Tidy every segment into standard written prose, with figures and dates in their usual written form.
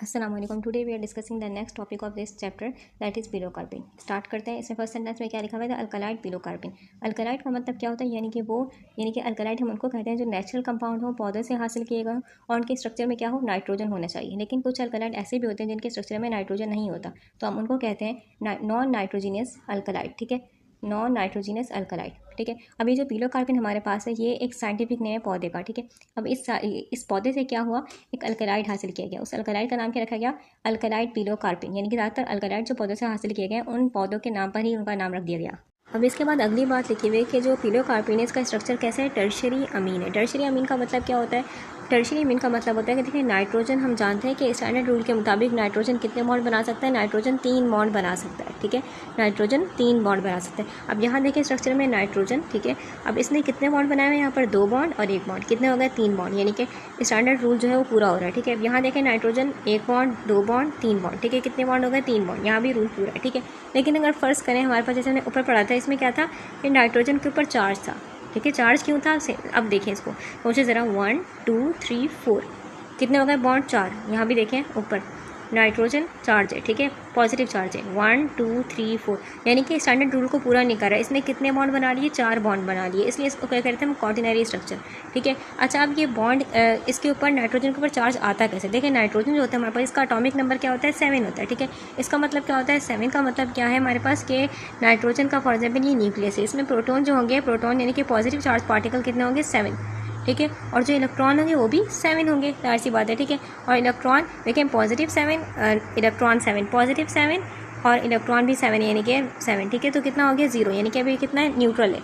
अस्सलाम वालेकुम। Today we are discussing the next topic of this chapter that is pilocarpine. Start करते हैं। इसमें फर्स्ट सेंटेंस में क्या लिखा हुआ है? Alkaloid pilocarpine. अल्कलाइड का मतलब क्या होता है? यानी कि अल्कलाइड हम उनको कहते हैं जो नेचुरल कंपाउंड हो, पौधों से हासिल किए गए और उनके स्ट्रक्चर में क्या हो, नाइट्रोजन होना चाहिए। लेकिन कुछ अल्कलाइड ऐसे भी होते हैं जिनके स्ट्रक्चर में नाइट्रोजन नहीं होता, तो हम उनको कहते हैं नॉन नाइट्रोजीनियस अल्कलाइड। ठीक है, नॉन नाइट्रोजीनियस अल्कलाइड। ठीक है, अभी जो पिलोकार्पिन हमारे पास है ये एक साइंटिफिक नेम है पौधे का। ठीक है, अब इस पौधे से क्या हुआ, एक अल्कलाइड हासिल किया गया। उस अल्कलाइड का नाम क्या रखा गया? Alkaloid pilocarpine. यानी कि ज़्यादातर अल्कलाइड जो पौधों से हासिल किए गए उन पौधों के नाम पर ही उनका नाम रख दिया गया। अब इसके बाद अगली बात लिखी हुई है कि जो पिलोकार्पिन है इसका स्ट्रक्चर कैसा है? टर्शरी अमीन है। टर्शरी अमीन का मतलब क्या होता है? टर्शरी अमीन का मतलब होता है कि देखिए नाइट्रोजन हम जानते हैं कि स्टैंडर्ड रूल के मुताबिक नाइट्रोजन कितने बॉन्ड बना सकता है? नाइट्रोजन 3 बॉन्ड बना सकता है। ठीक है, नाइट्रोजन 3 बॉन्ड बना सकते हैं। अब यहाँ देखिए स्ट्रक्चर में नाइट्रोजन, ठीक है, अब इसने कितने बॉन्ड बनाए हुए हैं? यहाँ पर 2 बॉन्ड और 1 बॉन्ड। कितने हो गए? 3 बॉन्ड। यानी कि स्टैंडर्ड रूल जो है वो पूरा हो रहा है। ठीक है, अब यहाँ देखें नाइट्रोजन 1 बॉन्ड, 2 बॉन्ड, 3 बॉन्ड। ठीक है, कितने बॉन्ड हो गए? 3 बॉन्ड। यहाँ भी रूल पूरा है। ठीक है, लेकिन अगर फर्स्ट करें हमारे पास जैसे हमने ऊपर पढ़ा था, इसमें क्या था कि नाइट्रोजन के ऊपर चार्ज था। ठीक है, चार्ज क्यों था? अब देखें इसको, सोचिए ज़रा। 1 2 3 4 कितने हो गए बॉन्ड? 4। यहाँ भी देखें ऊपर नाइट्रोजन चार्ज है। ठीक है, पॉजिटिव चार्ज है। 1 2 3 4 यानी कि स्टैंडर्ड रूल को पूरा नहीं कर रहा है। इसने कितने बॉन्ड बना लिए? 4 बॉन्ड बना लिए, इसलिए इसको क्या कहते हैं हम? Quaternary structure. ठीक है, अच्छा अब ये बॉन्ड इसके ऊपर नाइट्रोजन के ऊपर चार्ज आता कैसे? देखिए नाइट्रोजन जो होता है हमारे पास, इसका एटॉमिक नंबर क्या होता है? 7 होता है। ठीक है, इसका मतलब क्या होता है? 7 का मतलब क्या है हमारे पास कि नाइट्रोजन का फॉर एग्जाम्पल ये न्यूक्लियस है, इसमें प्रोटॉन जो होंगे, प्रोटॉन यानी कि पॉजिटिव चार्ज पार्टिकल कितने होंगे? 7। ठीक है, और जो इलेक्ट्रॉन होंगे वो भी 7 होंगे, जाहिर सी बात है। ठीक है, और इलेक्ट्रॉन देखें पॉजिटिव 7, इलेक्ट्रॉन 7, पॉजिटिव 7 और इलेक्ट्रॉन भी 7 यानी कि 7। ठीक है, तो कितना हो गया? 0, यानी कि अभी कितना है? न्यूट्रल है।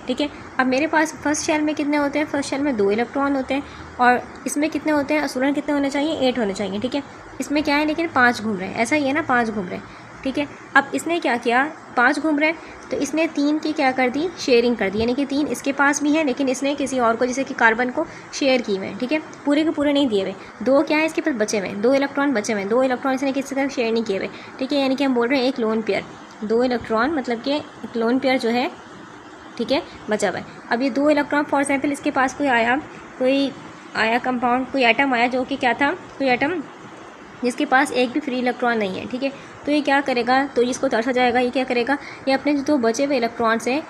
ठीक है, अब मेरे पास फर्स्ट शेल में कितने होते हैं? फर्स्ट शेल में 2 इलेक्ट्रॉन होते हैं और इसमें कितने होते हैं? असूलन कितने होने चाहिए? 8 होने चाहिए। ठीक है, इसमें क्या है लेकिन 5 घूम रहे हैं, ऐसा ही है ना, 5 घूम रहे हैं। ठीक है, अब इसने क्या किया? 5 घूम रहे हैं तो इसने 3 की क्या कर दी? शेयरिंग कर दी, यानी कि 3 इसके पास भी है लेकिन इसने किसी और को, जैसे कि कार्बन को शेयर की हुए हैं। ठीक है, पूरे के पूरे नहीं दिए हुए, 2 क्या है इसके पास बचे हुए, 2 इलेक्ट्रॉन बचे हुए हैं। 2 इलेक्ट्रॉन इसने किसी का शेयर नहीं किए हुए। ठीक है, यानी कि हम बोल रहे हैं एक लोन पेयर, 2 इलेक्ट्रॉन मतलब कि एक लोन पेयर जो है, ठीक है, बचा हुआ है। अब ये 2 इलेक्ट्रॉन फॉर एग्जाम्पल इसके पास कोई आया कंपाउंड, कोई एटम आया जो कि क्या था? कोई एटम जिसके पास एक भी फ्री इलेक्ट्रॉन नहीं है। ठीक है, तो ये क्या करेगा? तो इसको तराशा जाएगा, ये क्या करेगा? ये अपने जो 2 बचे हुए इलेक्ट्रॉन्स हैं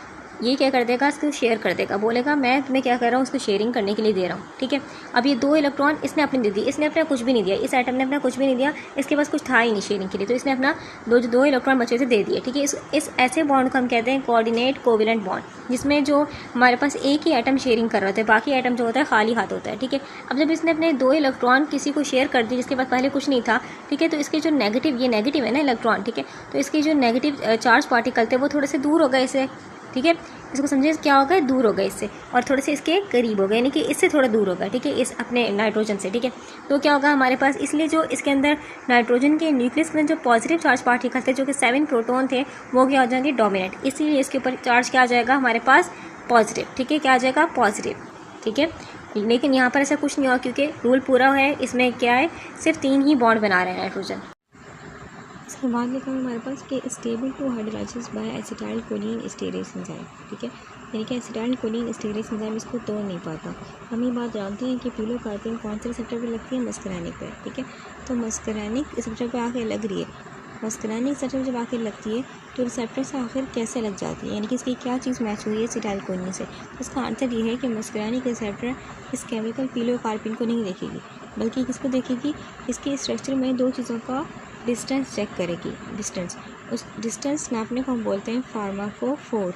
ये क्या कर देगा? इसको शेयर कर देगा, बोलेगा मैं तुम्हें क्या कर रहा हूँ? उसको शेयरिंग करने के लिए दे रहा हूँ। ठीक है, अब ये 2 इलेक्ट्रॉन इसने अपने दे दी, इसने अपना कुछ भी नहीं दिया, इस एटम ने अपना कुछ भी नहीं दिया, इसके पास कुछ था ही नहीं शेयरिंग के लिए, तो इसने अपना दो इलेक्ट्रॉन बचे से दे दिए। ठीक है, इस ऐसे बॉन्ड को हम कहते हैं कोऑर्डिनेट कोवेलेंट बॉन्ड, जिसमें जो हमारे पास एक ही एटम शेयरिंग कर रहा होता है, बाकी एटम जो होता है खाली हाथ होता है। ठीक है, अब जब इसने अपने 2 इलेक्ट्रॉन किसी को शेयर कर दिए जिसके पास पहले कुछ नहीं था, ठीक है, तो इसके जो नेगेटिव, ये नेगेटिव है ना इलेक्ट्रॉन, ठीक है, तो इसके जो नेगेटिव चार्ज पार्टिकल थे वो थोड़े से दूर हो गए इससे। ठीक है, इसको समझिए क्या हो गए? दूर हो गए इससे, और थोड़े से इसके करीब हो गए, यानी कि इससे थोड़ा दूर हो गए। ठीक है, इस अपने नाइट्रोजन से। ठीक है, तो क्या होगा हमारे पास? इसलिए जो इसके अंदर नाइट्रोजन के न्यूक्लियस में जो पॉजिटिव चार्ज पार्टिकल थे जो कि 7 प्रोटॉन थे वो क्या हो जाएंगे? डोमिनेंट, इसीलिए इसके ऊपर चार्ज क्या आ जाएगा हमारे पास? पॉजिटिव। ठीक है, क्या आ जाएगा? पॉजिटिव। ठीक है, लेकिन यहाँ पर ऐसा कुछ नहीं हुआ क्योंकि रूल पूरा है, इसमें क्या है? सिर्फ 3 ही बॉन्ड बना रहे हैं नाइट्रोजन। इसके बाद लिखा है हमारे पास कि stable to hydrolysis by acetyl choline esterase enzyme. ठीक है, यानी कि एसिटाइल कोलिन एस्टेरेज एंजाइम इसको तोड़ नहीं पाता। हम ये बात जानते हैं कि पिलोकार्पिन कौन से रिसेप्टर पे लगती है? मस्करैनिक पे। ठीक है, तो मस्करैनिक रिसेप्टर पे आके लग रही है, मस्करैनिक रिसेप्टर जब आके लगती है तो रिसेप्टर से आखिर कैसे लग जाती है, यानी कि इसकी क्या चीज़ मैच हुई है एसिटाइल कोलिन से? इसका आंसर ये है कि मस्करैनिक रिसेप्टर इस केमिकल पिलोकार्पिन को नहीं देखेगी, बल्कि किसको देखेगी? इसके स्ट्रक्चर में 2 चीज़ों का डिस्टेंस चेक करेगी। डिस्टेंस, उस डिस्टेंस नापने को हम बोलते हैं फार्माकोफोर।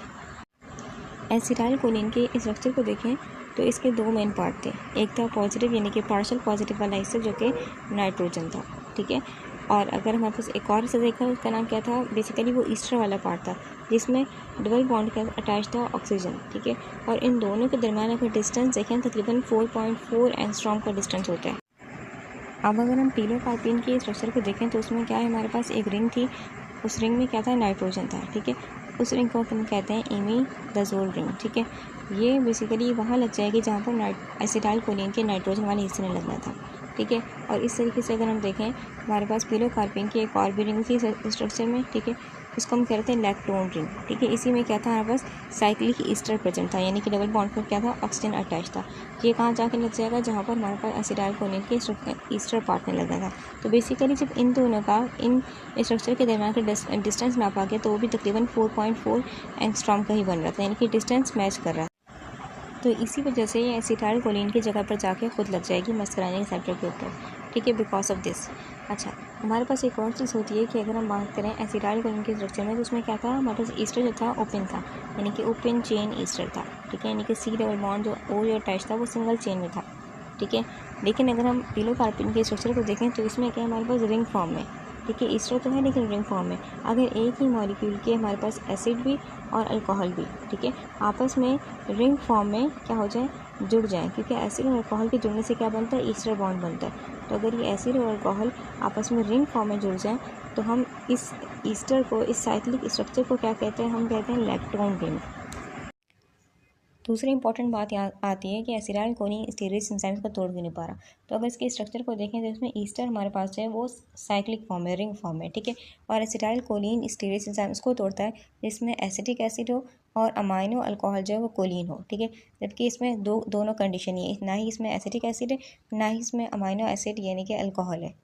एसिटाइल कोलिन के इस स्ट्रक्चर को देखें तो इसके 2 मेन पार्ट थे, एक था पॉजिटिव यानी कि पार्शियल पॉजिटिव वाला हिस्सा जो कि नाइट्रोजन था। ठीक है, और अगर हमारे पास एक और हिस्सा देखा उसका नाम क्या था? बेसिकली वो ईस्टर वाला पार्ट था जिसमें डबल बॉन्ड के अटैच था ऑक्सीजन। ठीक है, और इन दोनों के दरमियान अगर डिस्टेंस देखें तकरीबन 4.4 एंगस्ट्रॉम का डिस्टेंस होता है। अब अगर हम पिलोकार्पिन के स्ट्रक्चर को देखें तो उसमें क्या है? हमारे पास एक रिंग थी, उस रिंग में क्या था? नाइट्रोजन था। ठीक है, उस रिंग को हम कहते हैं इमिडाज़ोल रिंग। ठीक है, ये बेसिकली वहाँ लग जाएगी जहाँ पर एसिटाइल कोलिन के नाइट्रोजन वाले हिस्से में लगना था। ठीक है, और इस तरीके से अगर हम देखें हमारे पास पिलोकार्पिन की एक और भी रिंग थी स्ट्रक्चर में। ठीक है, उसको हम कहते हैं लैक्टोन रिंग, ठीक है। इसी में क्या था हमारे पास साइक्लिक ईस्टर प्रेजेंट था, यानी कि डबल बॉन्ड पर क्या था ऑक्सीजन अटैच था। ये कहाँ जाके लग जाएगा, जहाँ पर हमारे पास एसिटाइल कोलिन के ईस्टर पार्टनर लगा था। तो बेसिकली जब इन दोनों का इन स्ट्रक्चर के दरमियान का डिस्टेंस नापा गया तो वो भी तकरीबन 4.4 एंगस्ट्रॉम का ही बन रहा था, यानी कि डिस्टेंस मैच कर रहा है। तो इसी वजह से ये एसिटाइल कोलिन की जगह पर जाके खुद लग जाएगी मस्कुराइनिक रिसेप्टर के ऊपर, ठीक है, बिकॉज ऑफ दिस। अच्छा, हमारे पास एक और चीज़ होती है कि अगर हम बात करें एसिटाइल कोलिन के स्ट्रक्चर में, तो उसमें क्या था, हमारे पास ईस्टर जो था ओपन था, यानी कि ओपन चेन ईस्टर था, ठीक है, यानी कि सी डबल बॉन्ड जो ओ जो अटैच था वो सिंगल चेन में था, ठीक है। लेकिन अगर हम पिलोकार्पिन के स्ट्रक्चर को देखें तो इसमें क्या हमारे पास रिंग फॉर्म में, ठीक है, ईस्टर तो है लेकिन रिंग फॉर्म में। अगर एक ही मॉलिक्यूल के हमारे पास एसिड भी और अल्कोहल भी, ठीक है, आपस में रिंग फॉर्म में क्या हो जाए, जुड़ जाएं, क्योंकि एसिड और अल्कोहल के जुड़ने से क्या बनता है, ईस्टर बॉन्ड बनता है। तो अगर ये एसिड और अल्कोहल आपस में रिंग फॉर्म में जुड़ जाएं तो हम इस ईस्टर को, इस साइक्लिक स्ट्रक्चर को क्या कहते हैं, हम कहते हैं लैक्टोन रिंग। दूसरी इंपॉर्टेंट बात यहाँ आती है कि एसिटाइल कोलिन स्टीरेज एंजाइम्स को तोड़ भी नहीं पा रहा। तो अगर इसके स्ट्रक्चर को देखें तो इसमें ईस्टर हमारे पास जो है वो साइक्लिक फॉर्म है, रिंग फॉर्म है, ठीक है, और एसिटाइल कोलिन स्टीरेज एंजाइम्स को तोड़ता है जिसमें एसिटिक एसिड हो और अमाइनो अल्कोहल जो है वो कोलिन हो, ठीक है। जबकि इसमें दोनों कंडीशन ही है, ना ही इसमें एसिटिक एसिड है ना ही इसमें अमाइनो एसिड यानी कि अल्कोहल है।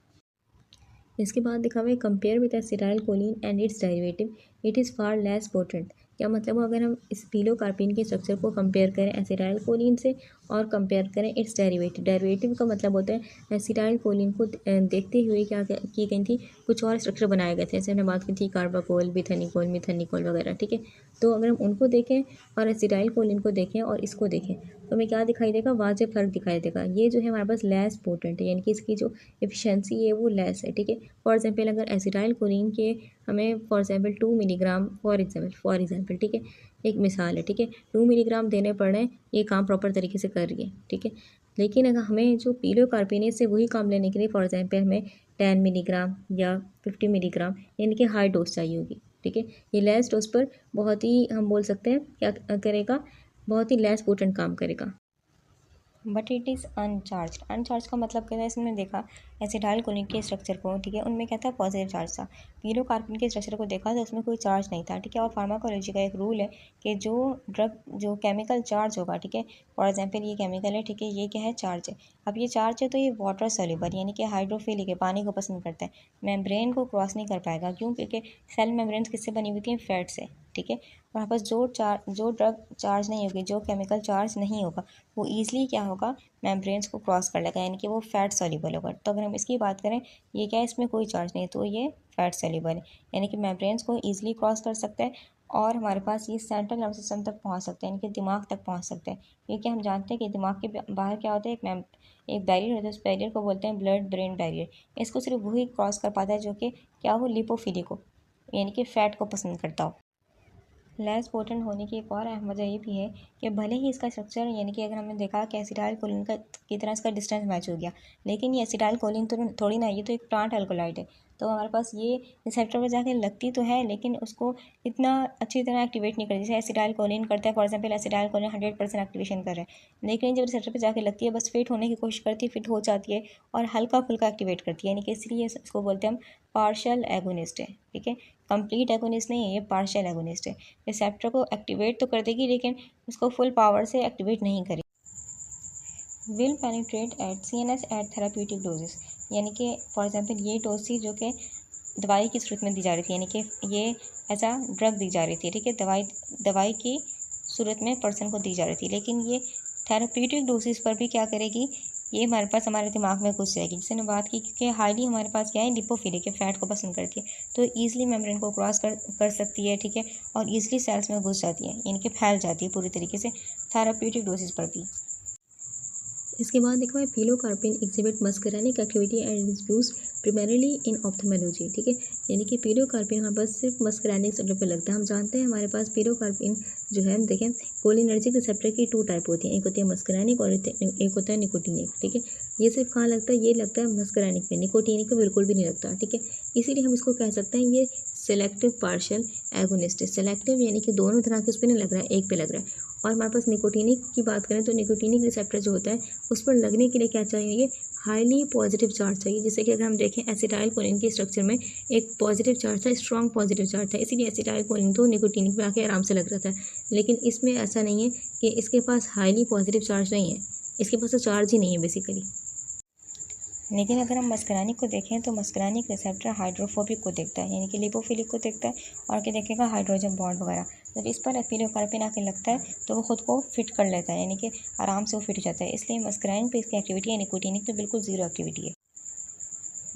इसके बाद दिखा हुआ है compare with acetyl choline and it's derivative it is far less potent. क्या मतलब, अगर हम इस पिलोकार्पिन के स्ट्रक्चर को कंपेयर करें एसिटाइल कोलिन से और कंपेयर करें इट्स डेरिवेटिव, डेरिवेटिव का मतलब होता है एसिटाइल कोलिन को देखते हुए क्या की गई थी, कुछ और स्ट्रक्चर बनाए गए थे, जैसे हमने बात की थी कार्बाकोल, बिथेनिकोल, मिथेनिकोल वगैरह, ठीक है। तो अगर हम उनको देखें और एसिटाइल कोलिन को देखें और इसको देखें तो हमें क्या दिखाई देगा, वाज़ेह फ़र्क दिखाई देगा। ये जो है हमारे पास लेस पोटेंट है, यानी कि इसकी जो एफिशिएंसी है वो लेस है, ठीक है। फॉर एग्जांपल अगर एसिटाइल कोलिन के हमें for example 2 milligram for example, ठीक है, एक मिसाल है, ठीक है, 2 मिलीग्राम देने पड़ रहे हैं, ये काम प्रॉपर तरीके से कर रही है, ठीक है। लेकिन अगर हमें जो पिलोकार्पिन है से वही काम लेने के लिए फॉर एग्जांपल हमें 10 मिलीग्राम या 50 मिलीग्राम यानी कि हाई डोज चाहिए होगी, ठीक है। ये लेस डोज पर बहुत ही हम बोल सकते हैं क्या करेगा, बहुत ही लेस पोटेंट काम करेगा। But it is अनचार्ज। अनचार्ज का मतलब क्या है, इसमें देखा एसिटाइल कोलिन के स्ट्रक्चर को, ठीक है, उनमें क्या था, पॉजिटिव चार्ज था। पिलोकार्पिन के स्ट्रक्चर को देखा तो उसमें कोई चार्ज नहीं था, ठीक है। और फार्माकोलॉजी का एक रूल है कि जो ड्रग जो केमिकल चार्ज होगा, ठीक है, फॉर एग्जाम्पल ये केमिकल है, ठीक है, ये क्या है, चार्ज है। अब ये चार्ज है तो ये वाटर सोल्यूबल यानी कि हाइड्रोफिलिक है, पानी को पसंद करता है, मेम्ब्रेन को क्रॉस नहीं कर पाएगा। क्यों, क्योंकि सेल मेम्ब्रेन किससे बनी हुई थी, फैट से, ठीक है। वहाँ पर जो ड्रग चार्ज नहीं होगी, जो केमिकल चार्ज नहीं होगा, वो ईजिली क्या होगा, मेम्ब्रेन्स को क्रॉस कर लेगा, यानी कि वो फैट सॉल्युबल होगा। तो अगर हम इसकी बात करें, ये क्या है, इसमें कोई चार्ज नहीं है तो ये फैट सॉल्युबल है, यानी कि मेम्ब्रेन्स को ईजिली क्रॉस कर सकता है और हमारे पास ये सेंट्रल नर्वस सिस्टम तक पहुँच सकता है, यानी कि दिमाग तक पहुँच सकता है। क्योंकि हम जानते हैं कि दिमाग के बाहर क्या होता है, एक बैरियर होता है, उस बैरियर को बोलते हैं ब्लड ब्रेन बैरियर। इसको सिर्फ वही क्रॉस कर पाता है जो कि क्या हो, लिपोफिलिक हो, यानी कि फ़ैट को पसंद करता हो। लेस पोटेंट होने की एक और अहम वजह ये भी है कि भले ही इसका स्ट्रक्चर, यानी कि अगर हमने देखा कि एसिटाइल कोलिन का की तरह इसका डिस्टेंस मैच हो गया, लेकिन ये एसिटाइल कोलिन तो थोड़ी ना, ये तो एक प्लांट अल्कोलाइड है। तो हमारे पास ये रिसेप्टर पर जाकर लगती तो है लेकिन उसको इतना अच्छी तरह एक्टिवेट नहीं करती जैसे एसिटाइल कोलिन करता है। For example acetyl choline 100% activation कर रहा है, लेकिन जब रिसेप्टर पर जाकर लगती है बस फिट होने की कोशिश करती है, फिट हो जाती है और हल्का फुल्का एक्टिवेट करती है, यानी कि इसलिए इसको बोलते हैं हम पार्शियल एगोनिस्ट है, ठीक है। कंप्लीट एगोनिस्ट नहीं है, ये पार्शियल एगोनिस्ट है। रिसेप्टर को एक्टिवेट तो कर देगी लेकिन उसको फुल पावर से एक्टिवेट नहीं करेगी। Will penetrate at CNS at therapeutic doses, यानी कि फॉर एग्जांपल ये डोज थी जो कि दवाई की सूरत में दी जा रही थी, यानी कि ये एज आ ड्रग दी जा रही थी, ठीक है, दवाई की सूरत में पर्सन को दी जा रही थी। लेकिन ये थेराप्यूटिक डोजेस पर भी क्या करेगी, ये हमारे पास हमारे दिमाग में घुस जाएगी। जिसने बात की क्योंकि हाईली हमारे पास क्या है, लिपोफिलिक है, फैट को पसंद करती है, तो ईजिली मेम्ब्रेन को क्रॉस कर सकती है, ठीक है, और ईजिली सेल्स में घुस जाती है, यानी कि फैल जाती है पूरी तरीके से थेराप्यूटिक डोजेस पर भी। इसके बाद देखो है pilocarpine exhibit muscarinic activity and is use primarily in ophthalmology, ठीक है, यानी कि पिलोकार्पिन हमारे पास सिर्फ मस्करानिक सेंटर पर लगता है। हम जानते हैं हमारे पास पिलोकार्पिन जो है, देखें कोलिनर्जिक रिसेप्टर की 2 टाइप होती हैं, एक होती है मस्करानिक और एक होता है निकोटिनिक, ठीक है। ये सिर्फ कहाँ लगता है, ये लगता है मस्करानिक में, निकोटिनिक में बिल्कुल भी नहीं लगता, ठीक है। इसीलिए हम इसको कह सकते हैं ये सेलेक्टिव पार्शियल एगोनिस्ट है। सेलेक्टिव यानी कि दोनों तरह के उस पर नहीं लग रहा है, एक पे लग रहा है। और हमारे पास निकोटिनिक की बात करें तो निकोटिनिक रिसेप्टर जो होता है उस पर लगने के लिए क्या चाहिए, हाईली पॉजिटिव चार्ज चाहिए। जैसे कि अगर हम देखें एसिटाइल कोलिन के स्ट्रक्चर में एक पॉजिटिव चार्ज था, स्ट्रॉन्ग पॉजिटिव चार्ज था, इसीलिए एसिटाइल कोलिन तो निकोटीनिक पे आके आराम से लग रहा था। लेकिन इसमें ऐसा नहीं है कि इसके पास हाईली पॉजिटिव चार्ज नहीं है, इसके पास तो चार्ज ही नहीं है बेसिकली। लेकिन अगर हम मस्करानिक को देखें तो मस्करानिक रिसेप्टर हाइड्रोफोबिक को देखता है, यानी कि लिपोफिलिक को देखता है और क्या देखेगा, हाइड्रोजन बॉन्ड वगैरह। जब इस पर पिलोकार्पिन आके लगता है तो वो खुद को फिट कर लेता है, यानी कि आराम से वो फिट हो जाता है। इसलिए मस्कराइन पे इसकी एक्टिविटी है, निकोटीनिक पे बिल्कुल ज़ीरो एक्टिविटी है।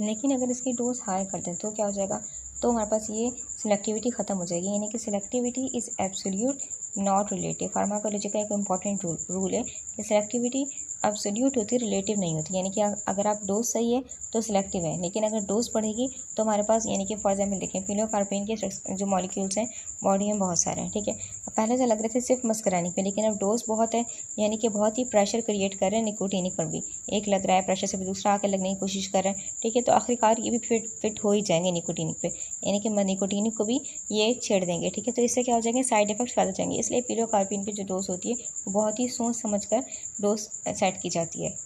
लेकिन अगर इसकी डोज हाई कर दें तो क्या हो जाएगा, तो हमारे पास ये सिलेक्टिविटी ख़त्म हो जाएगी, यानी कि selectivity is absolute not relative. Pharmacology का एक इंपॉर्टेंट रूल है कि सिलेक्टिविटी एब्सोल्यूट होती है, रिलेटिव नहीं होती। यानी कि अगर आप डोज सही है तो सिलेक्टिव है, लेकिन अगर डोज बढ़ेगी तो हमारे पास, यानी कि फॉर एग्जाम्पल देखें पिलोकार्पिन के जो मॉलिक्यूल्स हैं बॉडी में बहुत सारे हैं, ठीक है। अब पहले तो लग रहे थे सिर्फ मस्करानिक पे, लेकिन अब डोज बहुत है, यानी कि बहुत ही प्रेशर क्रिएट कर रहे हैं निकोटीनिक पर भी। एक लग रहा है प्रेशर से भी दूसरा आकर लगने की कोशिश कर रहे हैं, ठीक है। तो आखिरकार ये भी फिट हो ही जाएंगे निकोटीनिक पे, यानी कि निकोटीनिक को भी ये छेड़ देंगे, ठीक है। तो इससे क्या हो जाएंगे, साइड इफेक्ट्स ज़्यादा जाएंगे। इसलिए पिलोकार्पिन की जो डोज होती है वो बहुत ही सोच समझ कर डोज सेट की जाती है।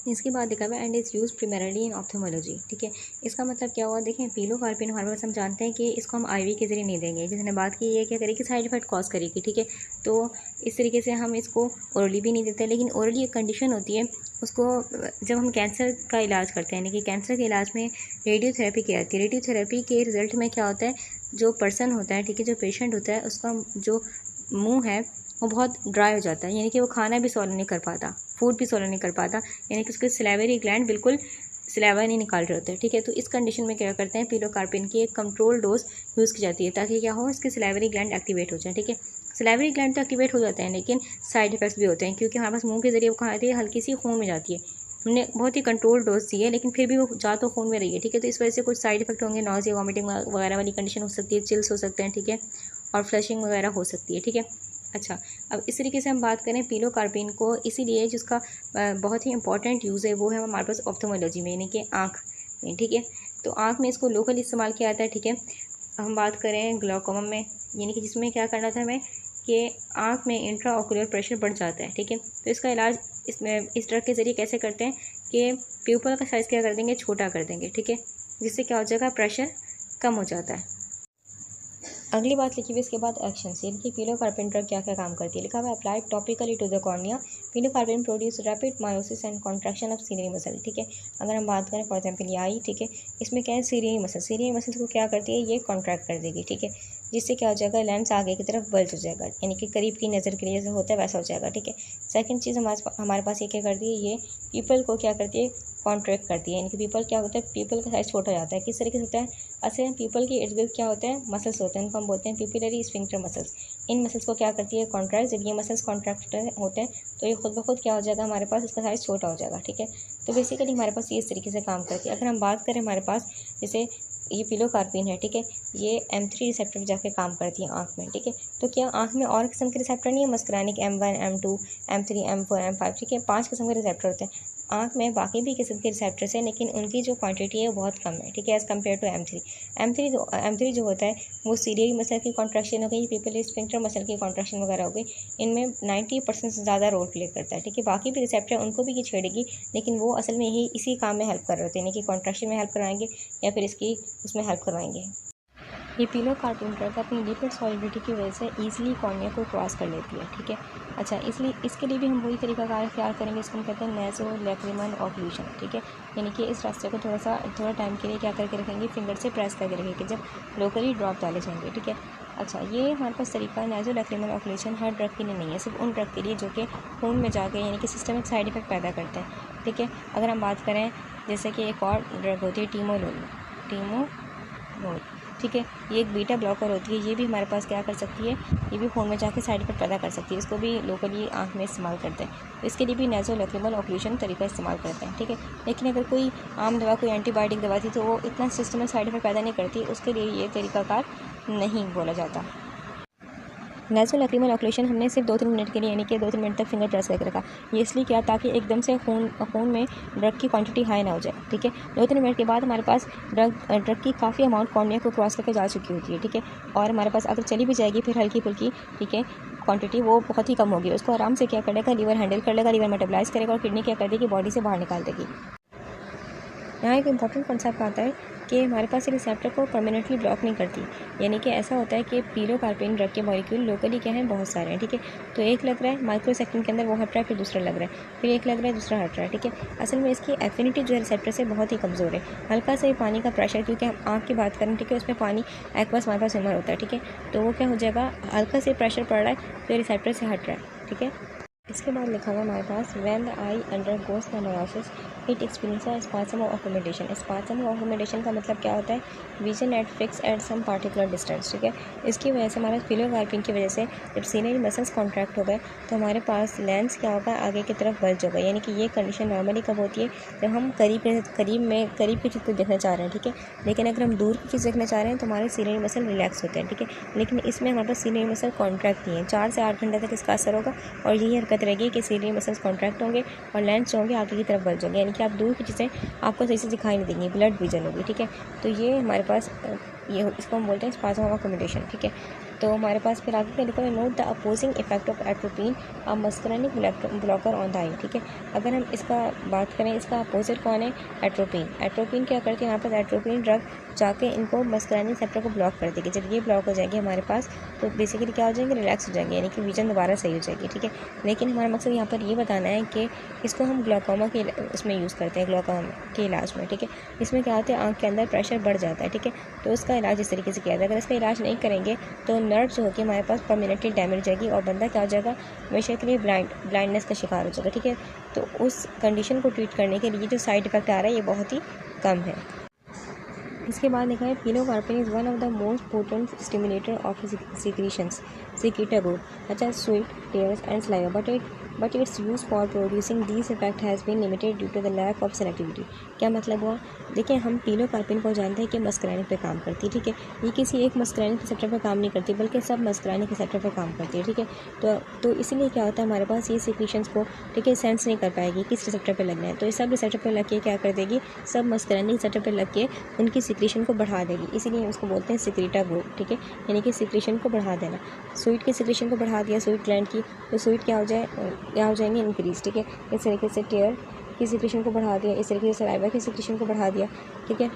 इसके बाद देखा हुआ and is use प्रिमरली in ophthalmology, ठीक है। इसका मतलब क्या हुआ, देखें पिलोकार्पिन हमारे पास हम जानते हैं कि इसको हम आईवी के जरिए नहीं देंगे। जिसने बात की ये क्या करेगी, साइड इफेक्ट कॉज करेगी, ठीक है। तो इस तरीके से हम इसको ओरली भी नहीं देते। लेकिन ओरली एक कंडीशन होती है, उसको जब हम कैंसर का इलाज करते हैं, यानी कि कैंसर के इलाज में रेडियोथेरेपी की जाती है। रेडियोथेरेपी के रिजल्ट में क्या होता है, जो पर्सन होता है, ठीक है, जो पेशेंट होता है, उसका जो मुंह है वो बहुत ड्राई हो जाता है, यानी कि वो खाना भी सॉल्व नहीं कर पाता, फूड भी सॉल्व नहीं कर पाता, यानी कि उसके सलाइवरी ग्लैंड बिल्कुल सलाइवा नहीं निकाल रहे होते, ठीक है। तो इस कंडीशन में क्या करते हैं, पिलोकार्पिन की एक कंट्रोल डोज यूज़ की जाती है, ताकि क्या हो, इसके सलाइवरी ग्लैंड एक्टिवेट हो जाए, ठीक है। सलाइवरी ग्लैंड तो एक्टिवेट हो जाते हैं, लेकिन साइड इफेक्ट्स भी होते हैं, क्योंकि हमारे पास मुँह के जरिए वो कहाँ आती है, हल्की सी खून में जाती है। हमने बहुत ही कंट्रोल डोज दी है, लेकिन फिर भी वो जा तो खून में रही है, ठीक है। तो इस वजह से कुछ साइड इफेक्ट होंगे, नॉज़िया, वॉमिटिंग वगैरह वाली कंडीशन हो सकती है, चिल्स हो सकते हैं, ठीक है, और फ्लशिंग वगैरह हो सकती है, ठीक है। अच्छा, अब इस तरीके से हम बात करें पिलोकार्पिन को, इसीलिए जिसका बहुत ही इंपॉर्टेंट यूज़ है वो है हमारे पास ऑप्थेमोलॉजी में, यानी कि आँख में, ठीक है। तो आँख में इसको लोकल इस्तेमाल किया जाता है, ठीक है। हम बात करें ग्लाउकोमा में, यानी कि जिसमें क्या करना था हमें कि आँख में इंट्रा ऑकुलर प्रेशर बढ़ जाता है, ठीक है। तो इसका इलाज इस ड्रग के ज़रिए कैसे करते हैं कि प्यूपल का साइज़ क्या कर देंगे, छोटा कर देंगे, ठीक है, जिससे क्या हो जाएगा, प्रेशर कम हो जाता है। अगली बात लिखी हुई इसके बाद एक्शन से, इनकी पिलोकार्पिन ड्रग क्या क्या काम करती है। लिखा हुआ applied topically to the cornea, pilocarpine produce rapid miosis and contraction of ciliary muscle, ठीक है। अगर हम बात करें फॉर एग्जांपल ये आई, ठीक है, इसमें क्या है, सीलियरी मसल को क्या करती है, ये कॉन्ट्रैक्ट कर देगी, ठीक है, जिससे क्या हो जाएगा, लेंस आगे की तरफ बल्ज हो जाएगा, यानी कि करीब की नज़र के लिए जैसे होता है वैसा हो जाएगा, ठीक है। सेकंड चीज़ हमारे पास ये क्या करती है, ये पीपल को क्या करती है, कॉन्ट्रैक्ट करती है, यानी कि पीपल क्या होता है, पीपल का साइज छोटा हो जाता है। किस तरीके से होता है, असल पीपल के इर्द गिर्द क्या होते हैं, मसल्स होते हैं, उनको हम बोलते हैं पिपिलरी स्फिंक्टर मसल्स। इन मसल्स को क्या करती है, कॉन्ट्रैक्ट। जब ये मसल्स कॉन्ट्रैक्ट होते हैं तो ये खुद ब खुद क्या हो जाएगा, हमारे पास इसका साइज़ छोटा हो जाएगा, ठीक है। तो बेसिकली हमारे पास ये इस तरीके से काम करती है। अगर हम बात करें हमारे पास जैसे ये पिलोकार्पिन है, ठीक है, ये M3 रिसेप्टर पर जाके काम करती है आँख में, ठीक है। तो क्या आँख में और किस्म के रिसेप्टर नहीं है, मस्करानिक M1, M2, M3, M4, M5, ठीक है, 5 किस्म के रिसेप्टर होते हैं आँख में। बाकी भी किस्म के रिसेप्टर्स हैं, लेकिन उनकी जो क्वांटिटी है वो बहुत कम है, ठीक है, एज़ कम्पेयर टू M3 जो होता है वो सीलियरी मसल की कॉन्ट्रैक्शन हो गई, पिपिलरी स्फिंक्टर मसल की कॉन्ट्रैक्शन वगैरह हो गई, इनमें 90% से ज़्यादा रोल प्ले करता है, ठीक है। बाकी भी रिसेप्टर उनको भी ये छेड़ेगी, लेकिन वो असल में यही इसी काम में हेल्प कर रहे होते हैं, यानी कि कॉन्ट्रैक्शन में हेल्प करवाएंगे या फिर इसकी उसमें हेल्प करवाएंगे। ये पिलोकार्पिन ड्रग अपनी लिपिड सॉलिबिलिटी की वजह से ईजिली कॉर्निया को क्रॉस कर लेती है, ठीक है। अच्छा, इसलिए इसके लिए भी हम वही तरीका कार इख्तियार करेंगे, इसको हम कहते हैं नेज़ोलैक्रिमल ऑक्लूशन, ठीक है। यानी कि इस रास्ते को थोड़ा टाइम के लिए क्या करके रखेंगे, फिंगर से प्रेस करके रखेंगे जब लोकली ड्रॉप डाले जाएंगे, ठीक है। अच्छा, ये हमारे पास तरीका नेज़ोलैक्रिमल ऑक्लूशन हर ड्रग के लिए नहीं है, सिर्फ उन ड्रग के लिए जो कि खून में जाके यानी कि सिस्टमिक साइड इफेक्ट पैदा करते हैं, ठीक है। अगर हम बात करें जैसे कि एक और ड्रग होती है टीमोलोल, ठीक है, ये एक बीटा ब्लॉकर होती है, ये भी हमारे पास क्या कर सकती है, ये भी खून में जाके साइड इफेक्ट पैदा कर सकती है। इसको भी लोकली आँख में इस्तेमाल करते हैं, तो इसके लिए भी नेज़ोलैक्रिमल ऑक्लूशन तरीका इस्तेमाल करते हैं, ठीक है। लेकिन अगर कोई आम दवा, कोई एंटीबायोटिक दवा थी तो वो इतना सिस्टम में साइड इफेक्ट पैदा नहीं करती, उसके लिए ये तरीकाकार नहीं बोला जाता। नेज़ोलैक्रिमल ऑक्लूशन हमने सिर्फ 2-3 मिनट के लिए यानी कि 2-3 मिनट तक फिंगर प्रेस करके रखा। ये इसलिए किया ताकि एकदम से खून में ड्रग की क्वांटिटी हाई ना हो जाए, ठीक है। 2-3 मिनट के बाद हमारे पास ड्रग की काफ़ी अमाउंट कॉर्निया को क्रॉस करके जा चुकी होती है, ठीक है। और हमारे पास अगर चली भी जाएगी फिर हल्की फुल्की, ठीक है, क्वांटिटी वो बहुत ही कम होगी। उसको आराम से क्या कर लेगा, लीवर हैंडल कर लेगा, लीवर मेटाबलाइज करेगा और किडनी क्या कर देगी, बॉडी से बाहर निकाल देगी। यहाँ एक इम्पॉर्टेंट कॉन्सेप्ट आता है कि हमारे पास ये रिसेप्टर को परमानेंटली ब्लॉक नहीं करती, यानी कि ऐसा होता है कि पिलोकार्पिन ड्रग के मॉलिक्यूल लोकली क्या हैं, बहुत सारे हैं, ठीक है। तो एक लग रहा है माइक्रो सेकंड के अंदर वो हट रहा है, फिर दूसरा लग रहा है, फिर एक लग रहा है, दूसरा हट रहा है, ठीक है। असल में इसकी एफिनिटी जो है रिसेप्टर से बहुत ही कमज़ोर है। हल्का सा ही पानी का प्रेशर, क्योंकि हम आँख की बात करें, ठीक है, उसमें पानी एक्वस हमारे पास स्विमर होता है, ठीक है। तो वो क्या हो जाएगा, हल्का से प्रेशर पड़ रहा है तो रिसेप्टर से हट रहा है, ठीक है। इसके बाद लिखा हुआ हमारे पास when the eye undergoes melanosis it experiences spasm of accommodation. Spasm of accommodation का मतलब क्या होता है, vision at fix at some particular distance, ठीक है। इसकी वजह से हमारा पिलोकार्पिन की वजह से जब सीनरी मसल्स कॉन्ट्रैक्ट हो गए तो हमारे पास लेंस क्या होगा, आगे की तरफ बल्ज होगा। यानी कि ये कंडीशन नॉर्मली कब होती है, जब हम करीब की चीज़ को देखना चाह रहे हैं, ठीक है। लेकिन अगर हम दूर की चीज़ देखना चाह रहे हैं तो हमारे सीनरी मसल रिलैक्स होते हैं, ठीक है। लेकिन इसमें हमारे पास सीनरी मसल कॉन्ट्रैक्ट नहीं है। 4 से 8 घंटे तक इसका असर होगा और यही हरकत रहेगी कि सीनरी मसल्स कॉन्ट्रैक्ट होंगे और लेंस जो होंगे आगे की तरफ बल्ज होंगे, यानी कि आप दूर की चीज़ें आपको सही से दिखाई नहीं देंगी, ब्लड विजन होगी, ठीक है। तो ये हमारे पास इसको हम बोलते हैं स्पाज़म ऑफ अकोमोडेशन, ठीक है। तो हमारे पास फिर आगे क्या लिखा है, note the opposing effect of atropine a muscarinic blocker on the eye, ठीक है। अगर हम इसका बात करें, इसका अपोजिट कौन है, एट्रोपिन। एट्रोपिन क्या करती है, यहाँ पर एट्रोपिन ड्रग जाके इनको मस्करानिक सेप्टर को ब्लॉक कर देगी। जब ये ब्लॉक हो जाएगी हमारे पास तो बेसिकली क्या हो जाएंगे, रिलैक्स हो जाएंगे, यानी कि विजन दोबारा सही हो जाएगी, ठीक है। लेकिन हमारा मकसद यहाँ पर ये बताना है कि इसको हम ग्लाकोमा के उसमें यूज़ करते हैं, ग्लाकोमा के इलाज में, ठीक है। इसमें क्या होता है, आँख के अंदर प्रेशर बढ़ जाता है, ठीक है। तो उसका इलाज इस तरीके से किया जाता है। अगर इसका इलाज नहीं करेंगे तो नर्व जो होगी हमारे पास परमानेंटली डैमेज हो जाएगी और बंदा क्या हो जाएगा, हमेशा के लिए ब्लाइंडनेस का शिकार हो जाएगा, ठीक है। तो उस कंडीशन को ट्रीट करने के लिए जो साइड इफेक्ट आ रहा है ये बहुत ही कम है। इसके बाद लिखा है pilocarpine is one of the most potent stimulator of secretions secretagogue such as sweat, tears and saliva, but its use for producing this effect has been limited due to the lack of selectivity. क्या मतलब हुआ, देखिए हम pilocarpine को जानते हैं कि मस्करानिक पे काम करती है, ठीक है। ये किसी एक मस्करानिक रिसेप्टर पर काम नहीं करती बल्कि सब मस्करानिक रिसेप्टर पर काम करती है, ठीक है। तो इसीलिए क्या होता है, हमारे पास ये सिक्रीशंस को, ठीक है, सेंस नहीं कर पाएगी किस रिसेप्टर पर लगना है। तो ये सब रिसेप्टर पर लग के क्या कर देगी, सब मस्करानिक रिसेप्टर पर लग के उनकी सिक्रीशन को बढ़ा देगी। इसीलिए उसको बोलते हैं सिक्रीटागोर, ठीक है, यानी कि सिक्रीशन को बढ़ा देना। स्वीट की सिक्रीशन को बढ़ा दिया स्वीट ग्लैंड की, तो स्वीट क्या हो जाएंगे इंक्रीज, ठीक है। इस तरीके से टीयर की सिक्रीशन को बढ़ा दिया, इस तरीके से सलाइवा की सिक्रीशन को बढ़ा दिया, ठीक है।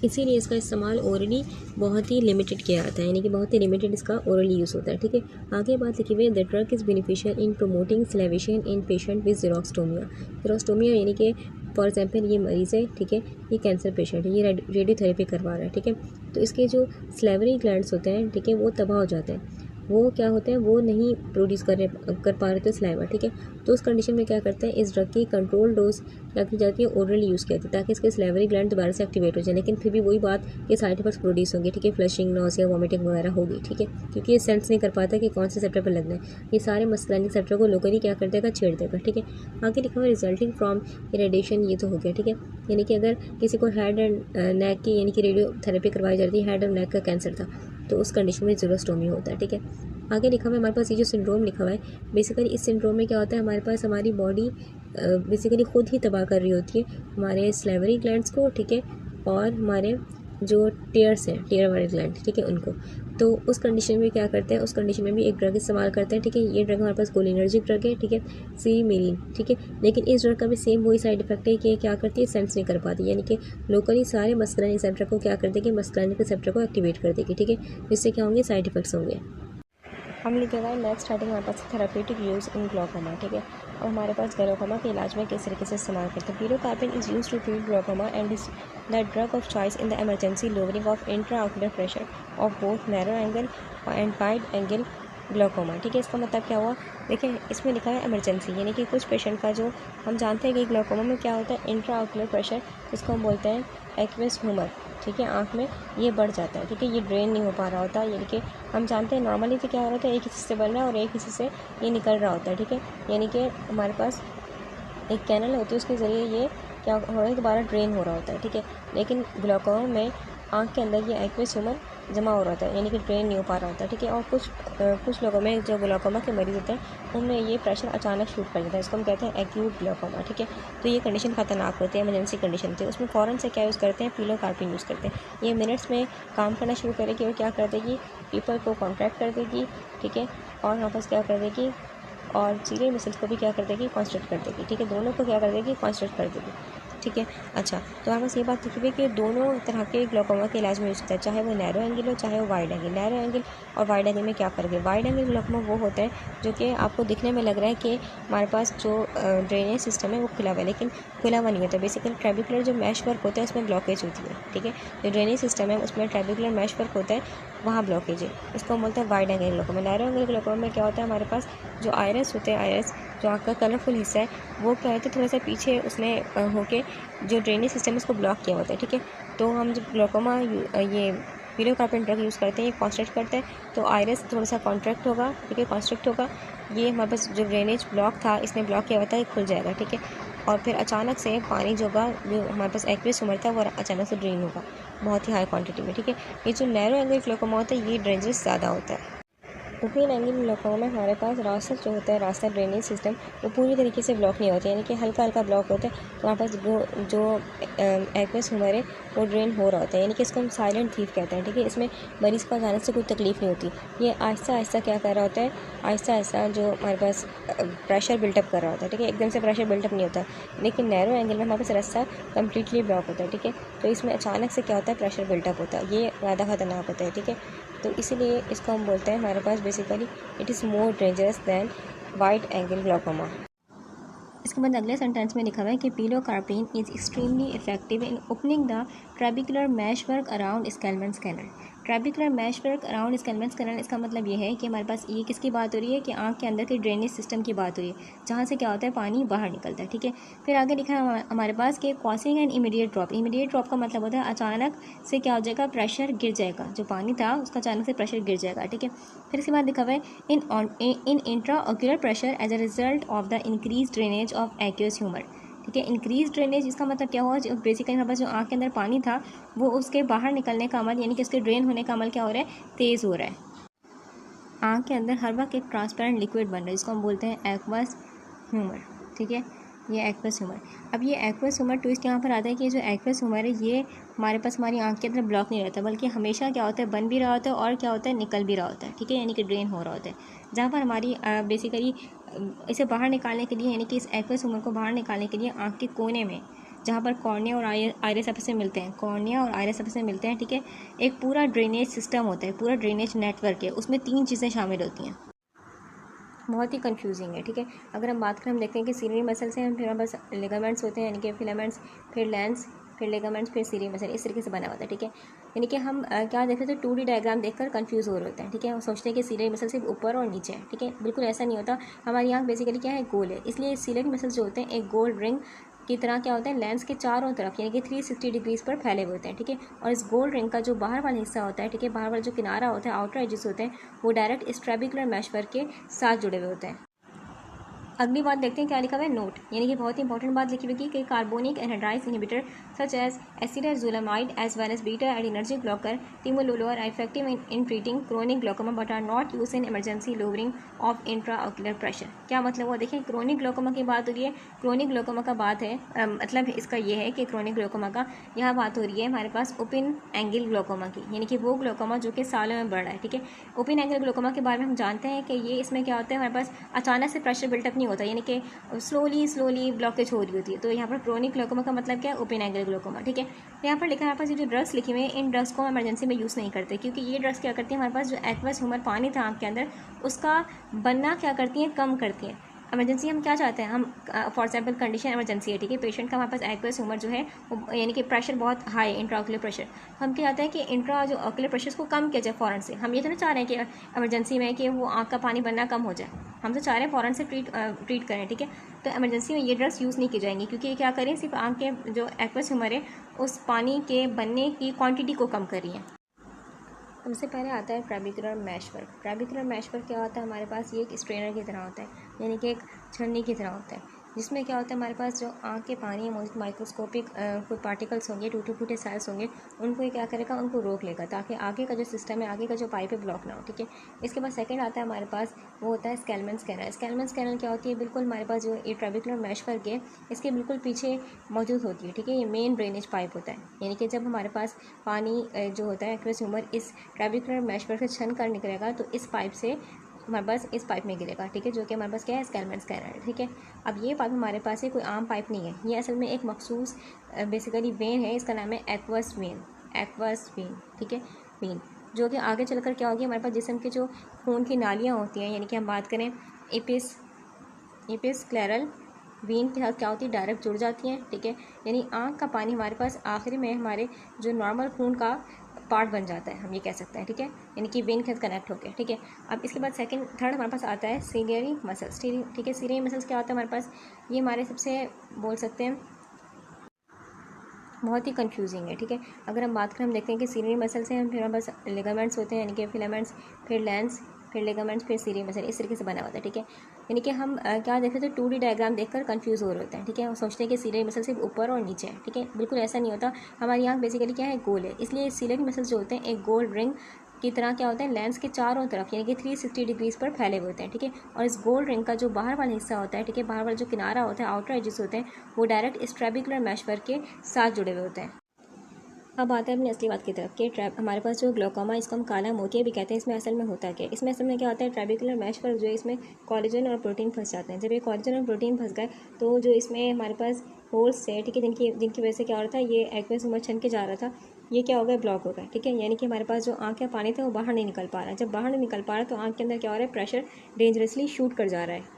इसीलिए इसका इस्तेमाल ओरली बहुत ही लिमिटेड किया जाता है, यानी कि बहुत ही लिमिटेड इसका ओरली यूज़ होता है, ठीक है। आगे बात लिखी हुई है, the drug is beneficial in promoting salivation in patient with xerostomia यानी कि फॉर एग्जांपल ये मरीज़ है, ठीक है, ये कैंसर पेशेंट है, ये रेडियोथेरेपी करवा रहा है, ठीक है। तो इसके जो स्लेवरी ग्लैंड्स होते हैं, ठीक है, वो तबाह हो जाते हैं, वो क्या होते हैं, वो नहीं प्रोड्यूस कर पा रहे थे सलाइवा, ठीक है। तो उस कंडीशन में क्या करते हैं, इस ड्रग की कंट्रोल डोज क्या की जाती है, ओरली यूज़ की जाती है ताकि इसके स्लेवरी ग्लैंड दोबारा से एक्टिवेट हो जाए। लेकिन फिर भी वही बात, ये साइड इफेक्ट्स प्रोड्यूस होंगे, ठीक है, फ्लशिंग, नॉसिया, वॉमिटिंग वगैरह होगी, ठीक है, क्योंकि ये सेंस नहीं कर पाता कि कौन से सेप्टर पर लगना है। ये सारे मस्कुलानिक सेप्टर को लोकली क्या कर देगा, छेड़ देगा, ठीक है। आगे लिखा हुआ रिजल्टिंग फ्रॉम इरेडिएशन, ये तो हो गया, ठीक है। यानी कि अगर किसी को हेड एंड नेक की यानी कि रेडियोथेरेपी करवाई जाती है, हेड और नेक का कैंसर था, तो उस कंडीशन में ज़ेरोस्टोमी होता है, ठीक है। आगे लिखा हुआ है हमारे पास ये जो सिंड्रोम लिखा हुआ है, बेसिकली इस सिंड्रोम में क्या होता है, हमारे पास हमारी बॉडी बेसिकली खुद ही तबाह कर रही होती है हमारे स्लेवरी ग्लैंड्स को, ठीक है, और हमारे जो टीयर्स हैं, टीयर वाले ग्लैंड, ठीक है, उनको। तो उस कंडीशन में क्या करते हैं, उस कंडीशन में भी एक ड्रग इस्तेमाल करते हैं, ठीक है। ये ड्रग हमारे पास कोलिनर्जिक ड्रग है, ठीक है, सीमेरिन, ठीक है। लेकिन इस ड्रग का भी सेम वही साइड इफेक्ट है कि क्या करती है, सेंस नहीं कर पाती, यानी कि लोकली सारे मस्कुलार रिसेप्टर को क्या कर देगी, मस्कुलार रिसेप्टर को एक्टिवेट कर देगी, ठीक है। जिससे क्या होंगे, साइड इफेक्ट्स होंगे। हम लिखेगा नेक्स्ट हेडिंग हमारे पास थेरापेटिक यूज़ इन ग्लाकोमा, ठीक है। और हमारे पास ग्लाकोमा के इलाज में किस तरीके से इस्तेमाल करते हैं। Pilocarpine is use to treat glaucoma and is the drug of choice in the emergency lowering of intraocular pressure of both narrow angle and wide angle glaucoma, ठीक है। इसका मतलब क्या हुआ, देखिए इसमें लिखा है इमरजेंसी, यानी कि कुछ पेशेंट का जो हम जानते हैं कि ग्लाकोमा में क्या होता है, इंट्राऑक्यूलर प्रेशर, जिसको हम बोलते हैं एक्वेस ह्यूमर, ठीक है, आँख में ये बढ़ जाता है, ठीक है, ये ड्रेन नहीं हो पा रहा होता, यानी कि हम जानते हैं नॉर्मली तो क्या हो रहा होता है, एक हिस्से से बन रहा है और एक हिस्से से ये निकल रहा होता है, ठीक है। यानी कि हमारे पास एक कैनल होती है, उसके ज़रिए ये क्या हो रहा है, दोबारा ड्रेन हो रहा होता है, ठीक है। लेकिन ग्लाकोमा में आँख के अंदर ये एक्वेस ह्यूमर जमा हो रहा होता है, यानी कि ड्रेन नहीं हो पा रहा होता है, ठीक है। और कुछ लोगों में जो ग्लाकोमा के मरीज़ होते हैं उनमें ये प्रेशर अचानक शूट कर देता है, इसको हम कहते हैं एक्यूट ग्लाकोमा, ठीक है। तो ये कंडीशन खतरनाक होती है, इमरजेंसी कंडीशन होती है। उसमें फ़ौरन से क्या यूज़ करते हैं, पिलोकार्पिन यूज़ करते हैं। ये मिनट्स में काम करना शुरू करेगी और क्या कर देगी, पीपल को कॉन्ट्रैक्ट कर देगी, ठीक है। और वापस क्या कर देगी, और सीलियर मसल्स को भी क्या कर देगी, कॉन्स्ट्रिक्ट कर देगी, ठीक है। दोनों को क्या कर देगी, कॉन्स्ट्रिक्ट कर देगी, ठीक है। अच्छा, तो हमारे पास ये बात लिखी हुई है कि दोनों तरह के ग्लाकोमा के इलाज में यूज़ होता है, चाहे वो नैरो एंगल हो चाहे वो वाइड एंगल। नैरो एंगल और वाइड एंगल में क्या फ़र्क है। वाइड एंगल ग्लाकोमा वो होता है जो कि आपको दिखने में लग रहा है कि हमारे पास जो ड्रेनेज सिस्टम है वो खुला हुआ है, लेकिन खुला हुआ नहीं होता। बेसिकली ट्रेबिकुलर जो मैश वर्क होता है उसमें ब्लॉकेज होती है, ठीक है। जो ड्रेनेज सिस्टम है उसमें ट्रेबिकुलर मैश वर्क होता है, वहाँ ब्लॉकेज है, इसको हम बोलते हैं wide angle glaucoma. Narrow angle glaucoma में क्या होता है, हमारे पास जो आयरस होते हैं, आयरस जो आँख का कलरफुल हिस्सा है वो क्या होता है, थोड़ा सा पीछे उसने होके जो ड्रेनेज सिस्टम है उसको ब्लॉक किया होता है, ठीक है। तो हम जब ग्लाकोमा ये पिलोकार्पिन ड्रग यूज़ करते हैं, ये कॉन्स्ट्रिक्ट करते हैं, तो आयरस थोड़ा सा कॉन्ट्रैक्ट होगा, ठीक है, कॉन्स्ट्रिक्ट होगा। ये हमारे पास जो ड्रेनेज ब्लॉक था इसने ब्लॉक किया हुआ था, ये खुल जाएगा, ठीक है। और फिर अचानक से पानी जो होगा, जो हमारे पास एक्वेस ह्यूमर था वो अचानक से ड्रेन होगा बहुत ही हाई क्वांटिटी में, ठीक है। ये जो नैरो एंगल ग्लाकोमा होता है ये डेंजरस ज़्यादा होता है। ओपन एंगल ग्लाकोमा में हमारे पास रास्ता जो होता है, रास्ता ड्रेनेज सिस्टम वो पूरी तरीके से ब्लॉक नहीं होता है, यानी कि हल्का हल्का ब्लॉक होता है। तो हमारे पास जो एक्वेस ह्यूमर है वो ड्रेन हो रहा होता है, यानी कि इसको हम साइलेंट थीफ कहते हैं, ठीक है। इसमें मरीज़ को जाने से कोई तकलीफ़ नहीं होती। ये आहिस्ता आहिस्ता क्या कर रहा होता है, आहिस्ता आहिस्ता जो हमारे पास प्रेशर बिल्टअप कर रहा होता है, ठीक है। एकदम से प्रेशर बिल्टअप नहीं होता, लेकिन नैरो एंगल में हमारे पास रास्ता कम्प्लीटली ब्लॉक होता है, ठीक है। तो इसमें अचानक से क्या होता है, प्रेशर बिल्टअप होता है, ये ज़्यादा खतरनाक होता है, ठीक है। तो इसीलिए इसको हम बोलते हैं हमारे पास basically it is more dangerous than wide angle glaucoma. इसके बाद अगले सेंटेंस में लिखा हुआ है कि pilocarpine is extremely effective in opening the trabecular mesh work around Schlemm's canal. Trabecular mesh work around Schlemm's canal, इसका मतलब ये है कि हमारे पास ये किसकी बात हो रही है कि आँख के अंदर के ड्रेनेज सिस्टम की बात हो रही है, जहाँ से क्या होता है, पानी बाहर निकलता है, ठीक है। फिर आगे लिखा है हमारे पास कि causing and immediate drop. Immediate drop का मतलब होता है अचानक से क्या हो जाएगा, प्रेशर गिर जाएगा, जो पानी था उसका अचानक से प्रेशर गिर जाएगा, ठीक है। फिर इसके बाद लिखा हुआ है in intra ocular pressure as a result of the increase drainage of aqueous humor, ठीक है। इंक्रीज ड्रेनेज इसका मतलब क्या हुआ, जो बेसिकली हमारे पास जो आँख के अंदर पानी था वो उसके बाहर निकलने का अमल, यानी कि उसके ड्रेन होने का अमल क्या हो रहा है, तेज़ हो रहा है। आँख के अंदर हर वक्त एक ट्रांसपेरेंट लिक्विड बन रहा है, जिसको हम बोलते हैं एक्वस ह्यूमर, ठीक है। ये एक्वस ह्यूमर, अब ये एक्वस ह्यूमर ट्विस्ट यहाँ पर आता है कि जो एक्वस ह्यूमर है ये हमारे पास हमारी आँख के अंदर ब्लॉक नहीं रहता, बल्कि हमेशा क्या होता है, बन भी रहा होता है और क्या होता है, निकल भी रहा होता है, ठीक है, यानी कि ड्रेन हो रहा होता है। जहाँ पर हमारी बेसिकली इसे बाहर निकालने के लिए, यानी कि इस एक्वस ह्यूमर को बाहर निकालने के लिए आँख के कोने में, जहाँ पर कॉर्निया और आइरिस आपस में मिलते हैं, कॉर्निया और आइरिस आपस में मिलते हैं, ठीक है, एक पूरा ड्रेनेज सिस्टम होता है, पूरा ड्रेनेज नेटवर्क है, उसमें 3 चीज़ें शामिल होती हैं। बहुत ही कंफ्यूजिंग है, ठीक है। अगर हम बात करें, हम देखते हैं कि सीलियरी मसल से फिर हमारे पास लिगामेंट्स होते हैं, यानी कि फिलामेंट्स, फिर लेंस, फिर लिगामेंट्स, फिर सीलियरी मसल, इस तरीके से बना हुआ था, ठीक है। यानी कि हम क्या देखते हैं, तो 2D डायग्राम देखकर कंफ्यूज हो रहे होते हैं, ठीक है। हम सोचते हैं कि सीलियरी मसल सिर्फ ऊपर और नीचे है, ठीक है, बिल्कुल ऐसा नहीं होता। हमारी आँख बेसिकली क्या है, गोल है, इसलिए सीलियरी मसल्स जो होते हैं एक गोल रिंग की तरह क्या होता है, लेंस के चारों तरफ यानी कि 360 डिग्रीज पर फैले हुए होते हैं, ठीक है। और इस गोल्ड रिंग का जो बाहर वाला हिस्सा होता है, ठीक है, बाहर वाला जो किनारा होता है, आउटर एजेस होते हैं, वो डायरेक्ट इस ट्रेबिकुलर मैशवर्क के साथ जुड़े हुए होते हैं। अगली बात देखते हैं क्या लिखा हुआ है, नोट, यानी कि बहुत ही इंपॉर्टेंट बात लिखी हुई है कि carbonic anhydrase inhibitor such as acetazolamide as well as beta adrenergic blocker timolol are effective in treating chronic glaucoma but are not used in emergency lowering of intraocular pressure। क्या मतलब हुआ, देखिए क्रोनिक ग्लोकोमा की बात हो रही है, chronic glaucoma का बात है, मतलब इसका ये है कि क्रोनिक ग्लोकोमा का यहाँ बात हो रही है हमारे पास ओपन एंगल ग्लोकोमा की, यानी कि वो ग्लोकोमा जो कि सालों में बढ़ रहा है, ठीक है। ओपन एंगल ग्लोकोमा के बारे में हम जानते हैं कि ये इसमें क्या होता है, हमारे पास अचानक से प्रेशर बिल्टअप नहीं होता, यानी कि स्लोली ब्लॉकेज हो रही होती है। तो यहाँ पर क्रोनिक ग्लोकोमा का मतलब क्या है, ओपन एंगल ग्लोकोमा, ठीक है। यहाँ पर लिखा है हमारे पास ये जो ड्रग्स लिखे हुए हैं, इन ड्रग्स को हम इमरजेंसी में यूज़ नहीं करते, क्योंकि ये ड्रग्स क्या करती हैं, हमारे पास जो एक्वस ह्यूमर पानी था आँख के अंदर उसका बनना क्या करती हैं, कम करती हैं। इमरजेंसी हम क्या चाहते हैं, हम फॉर एग्जाम्पल कंडीशन इमरजेंसी है, ठीक है, पेशेंट का हमारे पास एक्वस ह्यूमर जो है वो यानी कि प्रेशर बहुत हाई है, इंट्राऑक्यूलर प्रेशर, हम क्या चाहते हैं कि इंट्रा जो ऑक्यूलर प्रेशर को कम किया जाए फ़ौरन से। हम ये तो नहीं चाह रहे हैं कि इमरजेंसी में कि वो आँख का पानी बनना कम हो जाए, हम तो चाह रहे हैं फ़ौरन से ट्रीट करें, ठीक है। तो इमरजेंसी में ये ड्रग्स यूज़ नहीं की जाएंगी, क्योंकि ये क्या करें, सिर्फ आँख के जो एक्वस ह्यूमर है उस पानी के बनने की क्वांटिटी को कम कर रही है। सबसे पहले आता है ट्रेबिकुलर मैशवर्क। ट्रेबिकुलर मैशवर्क क्या होता है, हमारे पास ये एक स्ट्रेनर की तरह होता है, यानी कि एक छन्नी की तरह होता है। जिसमें क्या होता है हमारे पास जो आँख के पानी में माइक्रोस्कोपिक कोई पार्टिकल्स होंगे, टूटे फूटे सेल्स होंगे, उनको ये क्या करेगा, उनको रोक लेगा ताकि आगे का जो सिस्टम है, आगे का जो पाइप है ब्लॉक ना हो। ठीक है, इसके बाद सेकंड आता है हमारे पास, वो होता है स्कैलमेंस कैनल। स्कैलमेंस कैनल क्या होती है, बिल्कुल हमारे पास जो ये ट्रेबिकुलर मैश करके इसके बिल्कुल पीछे मौजूद होती है। ठीक है, ये मेन ड्रेनेज पाइप होता है, यानी कि जब हमारे पास पानी जो होता है एक्वस ह्यूमर इस ट्रेबिकुलर मैश पर से छन कर निकलेगा तो इस पाइप से हमारे पास इस पाइप में गिरेगा। ठीक है, जो कि हमारे पास क्या है, स्कैलमेंस कैनल। ठीक है, अब ये पाइप हमारे पास है, कोई आम पाइप नहीं है, ये असल में एक मखसूस बेसिकली वेन है, इसका नाम है एक्वस वेन। एक्वस वेन, ठीक है, वेन, जो कि आगे चलकर क्या होगी, हमारे पास जिस्म की जो खून की नालियाँ होती हैं, यानी कि हम बात करें एपिस्क्लेरल वेन के साथ क्या होती है, डायरेक्ट जुड़ जाती हैं। ठीक है, यानी आँख का पानी हमारे पास आखिरी में हमारे जो नॉर्मल खून का पार्ट बन जाता है, हम ये कह सकते हैं। ठीक है, यानी कि वेन के साथ कनेक्ट होकर। ठीक है, अब इसके बाद थर्ड हमारे पास आता है सीलियरी मसल्स। ठीक है, सीलियरी मसल्स क्या होता है हमारे पास, ये हमारे सबसे बोल सकते हैं बहुत ही कंफ्यूजिंग है। ठीक है, अगर हम बात करें, हम देखते हैं कि सीलियरी मसल्स हैं, फिर हमारे पास लिगामेंट्स होते हैं, यानी कि फिलामेंट्स, फिर लेंस, फिर लिगामेंट्स, फिर सीलियरी मसल, इस तरीके से बना होता है। ठीक है, यानी कि हम क्या देखते हैं, तो 2D डायग्राम देखकर कंफ्यूज हो रहे होते हैं। ठीक है, और सोचते हैं कि सीलियरी मसल सिर्फ ऊपर और नीचे है। ठीक है, बिल्कुल ऐसा नहीं होता। हमारी आँख बेसिकली क्या है, गोल है, इसलिए सीलियरी मसल्स जो होते हैं एक गोल रिंग की तरह क्या होता है, लेंस के चारों तरफ यानी कि 360 डिग्रीज पर फैले हुए होते हैं। ठीक है, और इस गोल रिंग का जो बाहर वाला हिस्सा होता है, ठीक है, बाहर वाला जो किनारा होता है, आउटर एजेस होते हैं, वो डायरेक्ट इस ट्रेबिकुलर मैशवर्क के साथ जुड़े हुए होते हैं। अब आता है अपनी असली बात की तरफ कि हमारे पास जो ग्लोकोमा, इसको हम काला मोतिया भी कहते हैं, इसमें असल में होता क्या है, इसमें असल में क्या होता है, ट्रेबिकुलर मैश पर जो है इसमें कोलेजन और प्रोटीन फंस जाते हैं। जब ये कोलेजन और प्रोटीन फंस गए तो जो इसमें हमारे पास होल्स है, ठीक है, जिनकी वजह से क्या हो रहा था, ये एक्वस ह्यूमर छन के जा रहा था, ये क्या हो गया, ब्लॉक हो गया। ठीक है, यानी कि हमारे पास जो आँख का पानी था वो बाहर नहीं निकल पा रहा है। जब बाहर नहीं निकल पा रहा है तो आँख के अंदर क्या हो रहा है, प्रेशर डेंजरसली शूट कर जा रहा है।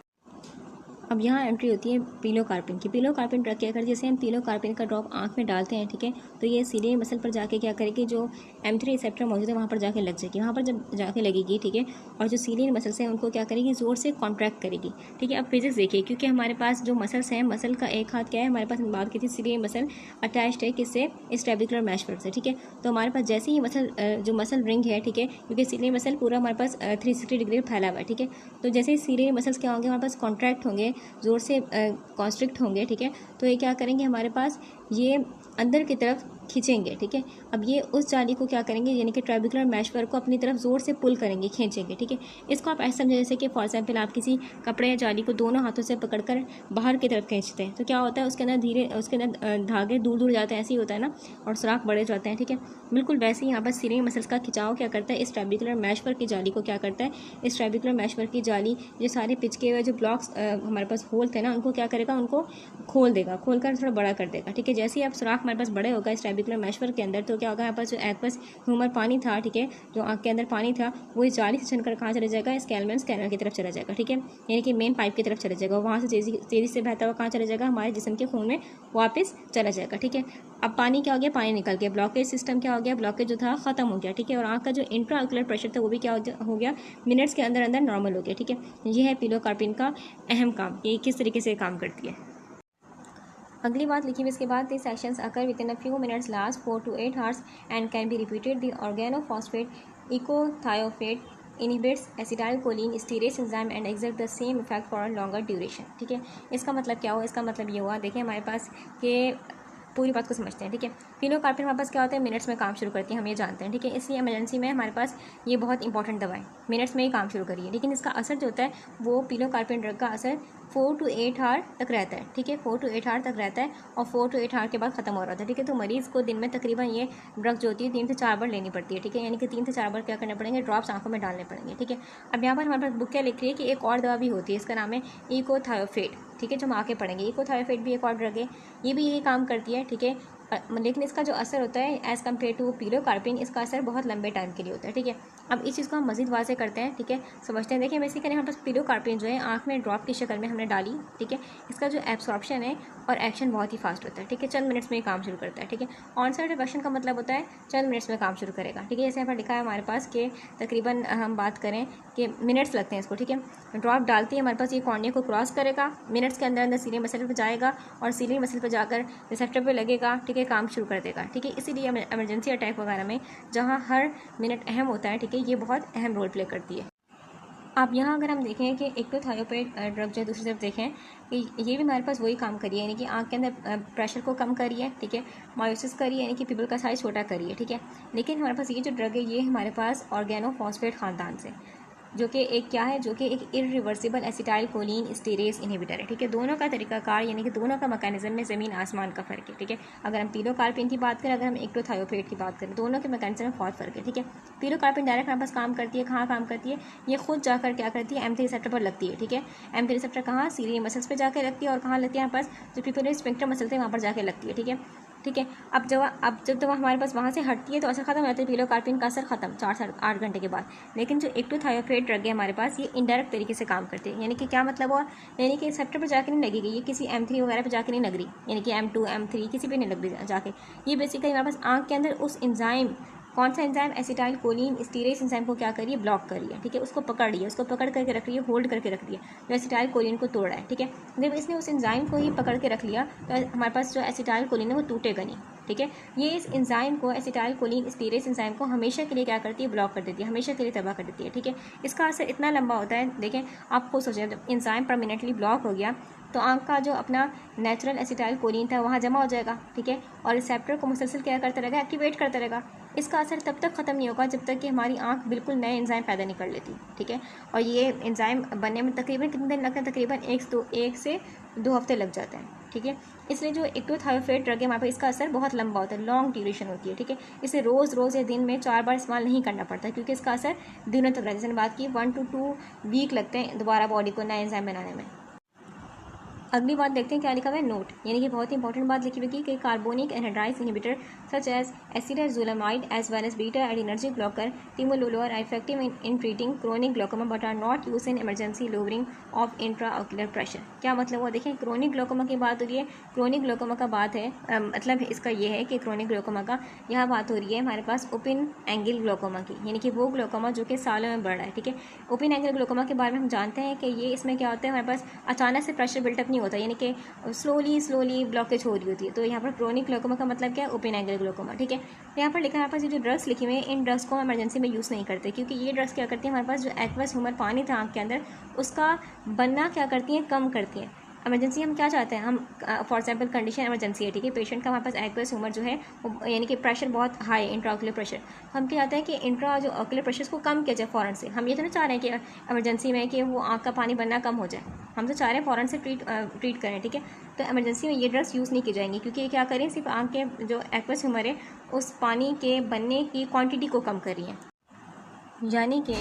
अब यहाँ एंट्री होती है पिलोकार्पिन की। पिलोकार्पिन ड्रग क्या करती है, जैसे हम पिलोकार्पिन का ड्रॉप आँख में डालते हैं, ठीक है, तो ये सीलियरी मसल पर जाके क्या करेगी, जो M3 रिसेप्टर मौजूद है वहाँ पर जाके लग जाएगी। वहाँ पर जब जाके लगेगी, ठीक है, और जो सीलियरी मसल्स हैं उनको क्या करेगी, जोर से कॉन्ट्रैक्ट करेगी। ठीक है, अब फिजिक्स देखिए, क्योंकि हमारे पास जो मसल्स हैं, मसल का एक हाथ क्या है, हमारे पास बात की थी सीलियरी मसल अटैच्ड है किससे, इस ट्रेबिकुलर मैशवर्क से। ठीक है, तो हमारे पास जैसे ही मसल जो मसल रिंग है, ठीक है, क्योंकि सीलियरी मसल पूरा हमारे पास 360 डिग्री फैला हुआ है। ठीक है, तो जैसे ही सीलियरी मसल्स क्या होंगे, हमारे पास कॉन्ट्रैक्ट होंगे, जोर से कॉन्स्ट्रिक्ट होंगे। ठीक है, तो ये क्या करेंगे, हमारे पास ये अंदर की तरफ खींचेंगे। ठीक है, अब ये उस जाली को क्या करेंगे, यानी कि ट्रेबिकुलर मैशवर्क को अपनी तरफ जोर से पुल करेंगे, खींचेंगे। ठीक है, इसको आप ऐसे समझें जैसे कि फॉर एग्जाम्पल आप किसी कपड़े या जाली को दोनों हाथों से पकड़कर बाहर की तरफ खींचते हैं, तो क्या होता है, उसके अंदर धागे दूर दूर जाते हैं, ऐसे ही होता है ना, और सुराख बड़े जाते हैं। ठीक है, बिल्कुल वैसे ही यहाँ पर सीलियरी मसल्स का खिंचाव क्या करता है, इस ट्रेबिकुलर मैशवर्क की जाली को क्या करता है, इस ट्रेबिकुलर मैशवर्क की जाली, जो सारे पिचके हुए जो ब्लॉक्स हमारे पास होल थे ना, उनको क्या करेगा, उनको खोल देगा, खोलकर थोड़ा बड़ा कर देगा। ठीक है, जैसे ही आप सुराख हमारे पास बड़े होगा इस ट्रेबिकुलर मैशवर्क के अंदर, तो क्या होगा, यहाँ पर जो एक्वस ह्यूमर पानी था, ठीक है, जो आँख के अंदर पानी था, वो इस जाली से छनकर कहाँ चला जाएगा, स्कैलमेंस कैनल की तरफ चला जाएगा। ठीक है, यानी कि मेन पाइप की तरफ चला जाएगा, वहाँ से तेज़ी से बहता हुआ कहाँ चला जाएगा, हमारे जिस्म के खून में वापस चला जाएगा। ठीक है, अब पानी क्या हो गया, पानी निकल गया, ब्लॉकेज सिस्टम क्या हो गया, ब्लॉकेज जो था खत्म हो गया। ठीक है, और आँख का जो इंट्राऑक्यूलर प्रेशर था वो भी क्या हो गया, मिनट्स के अंदर अंदर नॉर्मल हो गया। ठीक है, ये है पिलोकार्पिन का अहम काम, ये किस तरीके से काम करती है। अगली बात लिखी हुई इसके बाद, this actions occur within a few minutes, last 4 to 8 hours and can be repeated. The organophosphate echothiophate inhibits acetylcholinesterase enzyme and exert the same effect for a longer duration. ठीक है, इसका मतलब क्या हुआ, इसका मतलब ये हुआ, देखिए हमारे पास के पूरी बात को समझते हैं। ठीक है, पिलोकार्पिन हमारे पास क्या होता है, मिनट्स में काम शुरू करती है, हम ये जानते हैं। ठीक है, इसलिए इमरजेंसी में हमारे पास ये बहुत इंपॉर्टेंट दवा है, मिनट्स में ही काम शुरू करिए, लेकिन इसका असर जो होता है वो पिलोकार्पिन ड्रग का असर 4 to 8 hour तक रहता है। ठीक है, 4 to 8 hour तक रहता है और 4 to 8 hour के बाद खत्म हो रहा था। ठीक है, तो मरीज़ को दिन में तकरीबन ये ड्रग जो होती है 3 से 4 बार लेनी पड़ती है। ठीक है, यानी कि 3 से 4 बार क्या करने पड़ेंगे, ड्रॉप्स आंखों में डालने पड़ेंगे। ठीक है, अब यहाँ पर हमारे पास बुक क्या लिख रही है कि एक और दवा भी होती है, इसका नाम है इकोथायोफेट। ठीक है, जो हम आके पढ़ेंगे, इकोथायोफेट भी एक और ड्रग है, ये भी यही काम करती है। ठीक है, लेकिन इसका जो असर होता है एज़ कम्पेयर टू पिलोकार्पिन, इसका असर बहुत लंबे टाइम के लिए होता है। ठीक है, अब इस चीज़ को हम मजीद वाज़े करते हैं। ठीक है, समझते हैं। देखिए बेसिकली हमारे पास पिलोकार्पिन जो है आँख में ड्रॉप की शक्ल में हमने डाली। ठीक है, इसका जो एब्सॉर्प्शन है और एक्शन बहुत ही फास्ट होता है। ठीक है, चंद मिनट्स में ही काम शुरू करता है। ठीक है, ऑनसेट ऑफ एक्शन का मतलब होता है चंद मिनट्स में काम शुरू करेगा। ठीक है, जैसे यहाँ पर लिखा है हमारे पास कि तकरीबन हम बात करें कि मिनट्स लगते हैं इसको। ठीक है, ड्रॉप डालती है हमारे पास, ये कॉर्निया को क्रॉस करेगा, मिनट्स के अंदर अंदर सीलियरी मसल पर जाएगा और सीलियरी मसल पर जाकर रिसेप्टर पर लगेगा। ठीक है, काम शुरू कर देगा। ठीक है, इसीलिए इमरजेंसी अटैक वगैरह में जहाँ हर मिनट अहम होता है, ठीक है, ये बहुत अहम रोल प्ले करती है। आप यहाँ अगर हम देखें कि एक्टोथायोपेट ड्रग जो है दूसरी तरफ देखें कि ये भी हमारे पास वही काम करिए, यानी कि आँख के अंदर प्रेशर को कम करिए, ठीक है, मायोसिस करिए, यानी कि पिपल का साइज छोटा करिए, ठीक है। लेकिन हमारे पास ये जो ड्रग है ये हमारे पास ऑर्गेनोफॉस्फेट ख़ानदान से, जो कि एक क्या है, जो कि एक इरिवर्सिबल एसिटाइल कोलिन स्टीरेज इनहिबिटर है, ठीक है। दोनों का तरीकाकार यानी कि दोनों का मैकेनिज्म में ज़मीन आसमान का फ़र्क है, ठीक है। अगर हम पिलोकार्पिन की बात करें, अगर हम एक्टोथायोपेट की बात करें, दोनों के मैकेनिज्म में बहुत फ़र्क है, ठीक है। पिलोकार्पिन डायरेक्ट हमारे पास काम करती है, कहाँ काम करती है, ये खुद जाकर क्या करती है, M3 रिसेप्टर पर लगती है, ठीक है। M3 रिसेप्टर कहाँ, सीलियरी मसल्स पर जाकर लगती है, और कहाँ लगती है हमारे पास जो पिपुलरी स्फिंक्टर मसल थे वहाँ पर जाकर लगती है, ठीक है, ठीक है। अब जब दवा हमारे पास वहाँ से हटती है तो असर खत्म हो जाता है, पिलोकार्पिन का असर खत्म 4 से 8 घंटे के बाद। लेकिन जो एक्टोथायोपेट ड्रग है हमारे पास, ये इनडायरेक्ट तरीके से काम करते हैं, यानी कि क्या मतलब हुआ, यानी कि रिसेप्टर पर जाके नहीं लगेगी, ये किसी M3 वगैरह पर जाके नहीं लग रही, यानी कि M2 M3 किसी पे नहीं लग रही जाके। ये बेसिकली हमारे पास आँख के अंदर उस एंजाइम, कौन सा एंजाइम, एसिटाइल कोलिन स्टीरेज एंजाइम को क्या करिए, ब्लॉक करिए, ठीक है, उसको पकड़ रही है, उसको पकड़ करके रख रही है, होल्ड करके रख रही है, जो एसिटाइल कोलिन को तोड़ रहा है, ठीक है। जब इसने उस एंजाइम को ही पकड़ के रख लिया तो हमारे पास जो एसिटाइल कोलिन है वो टूटेगा नहीं, ठीक है। ये इस एंजाइम को, एसिटाइल कोलिन स्टीरेज एंजाइम को हमेशा के लिए क्या करती है, ब्लॉक कर देती है, हमेशा के लिए तबाह कर देती है, ठीक है। इसका असर इतना लंबा होता है, देखें आप खुद सोचें, जब एंजाइम परमानेंटली ब्लॉक हो गया तो आँख का जो अपना नेचुरल एसिटाइल कोलिन था वहाँ जमा हो जाएगा, ठीक है, और रिसेप्टर को मुसलसल क्या करता रहेगा, एक्टिवेट करता रहेगा। इसका असर तब तक ख़त्म नहीं होगा जब तक कि हमारी आँख बिल्कुल नए एंजाइम पैदा नहीं कर लेती, ठीक है। और ये एंजाइम बनने में तकरीबन कितने दिन लगते हैं, तकरीबन 1 से 2 हफ्ते लग जाते हैं, ठीक है। इसलिए जो एक्टोथायोपेट ड्रग है हमारे पास, इसका असर बहुत लंबा होता है, लॉन्ग ड्यूरेशन होती है, ठीक है। इसे रोज़ या दिन में 4 बार इस्तेमाल नहीं करना पड़ता, क्योंकि इसका असर दिनों तक रहता है। जैसे बात की 1 to 2 वीक लगते हैं दोबारा बॉडी को नया एंजाइम बनाने में। अगली बात देखते हैं क्या लिखा हुआ है, नोट, यानी कि बहुत ही इंपॉर्टेंट बात लिखी हुई कि carbonic anhydrase inhibitor such as acetazolamide as well as beta adrenergic blocker timolol are effective in treating chronic glaucoma but are not used in emergency lowering of intraocular pressure। क्या मतलब हुआ, देखें क्रोनिक ग्लोकोमा की बात हो रही है, chronic glaucoma का बात है, मतलब इसका ये है कि क्रोनिक ग्लोकोमा का यहाँ बात हो रही है हमारे पास ओपन एंगल ग्लोकोमा की, यानी कि वो ग्लोकोमा जो कि सालों में बढ़ रहा है, ठीक है। ओपन एंगल ग्लोकोमा के बारे में हम जानते हैं कि ये इसमें क्या होता है, हमारे पास अचानक से प्रेशर बिल्टअप नहीं होता, यानी कि स्लोली ब्लॉकेज हो रही होती है। तो यहाँ पर क्रोनिक ग्लोकोमा का मतलब क्या है, ओपन एंगल ग्लोकोमा, ठीक है। यहाँ पर लिखा है हमारे पास ये जो ड्रग्स लिखे हुए हैं, इन ड्रग्स को हम इमरजेंसी में यूज़ नहीं करते, क्योंकि ये ड्रग्स क्या करती हैं, हमारे पास जो एक्वस ह्यूमर पानी था आँख के अंदर उसका बनना क्या करती हैं, कम करती हैं। इमरजेंसी हम क्या चाहते हैं, हम फॉर एग्जाम्पल कंडीशन इमरजेंसी है, ठीक है, पेशेंट का हमारे पास एक्वस ह्यूमर जो है वो यानी कि प्रेशर बहुत हाई है, इंट्राऑक्यूलर प्रेशर, हम क्या चाहते हैं कि इंट्रा जो ऑक्यूलर प्रेशर को कम किया जाए फ़ौरन से। हम ये तो नहीं चाह रहे हैं कि इमरजेंसी में कि वो आँख का पानी बनना कम हो जाए, हम तो चाह रहे हैं फ़ौरन से ट्रीट करें, ठीक है। तो इमरजेंसी में ये ड्रग्स यूज़ नहीं की जाएंगी, क्योंकि ये क्या करें, सिर्फ आँख के जो एक्वस ह्यूमर है उस पानी के बनने की क्वांटिटी को कम कर रही है, यानी कि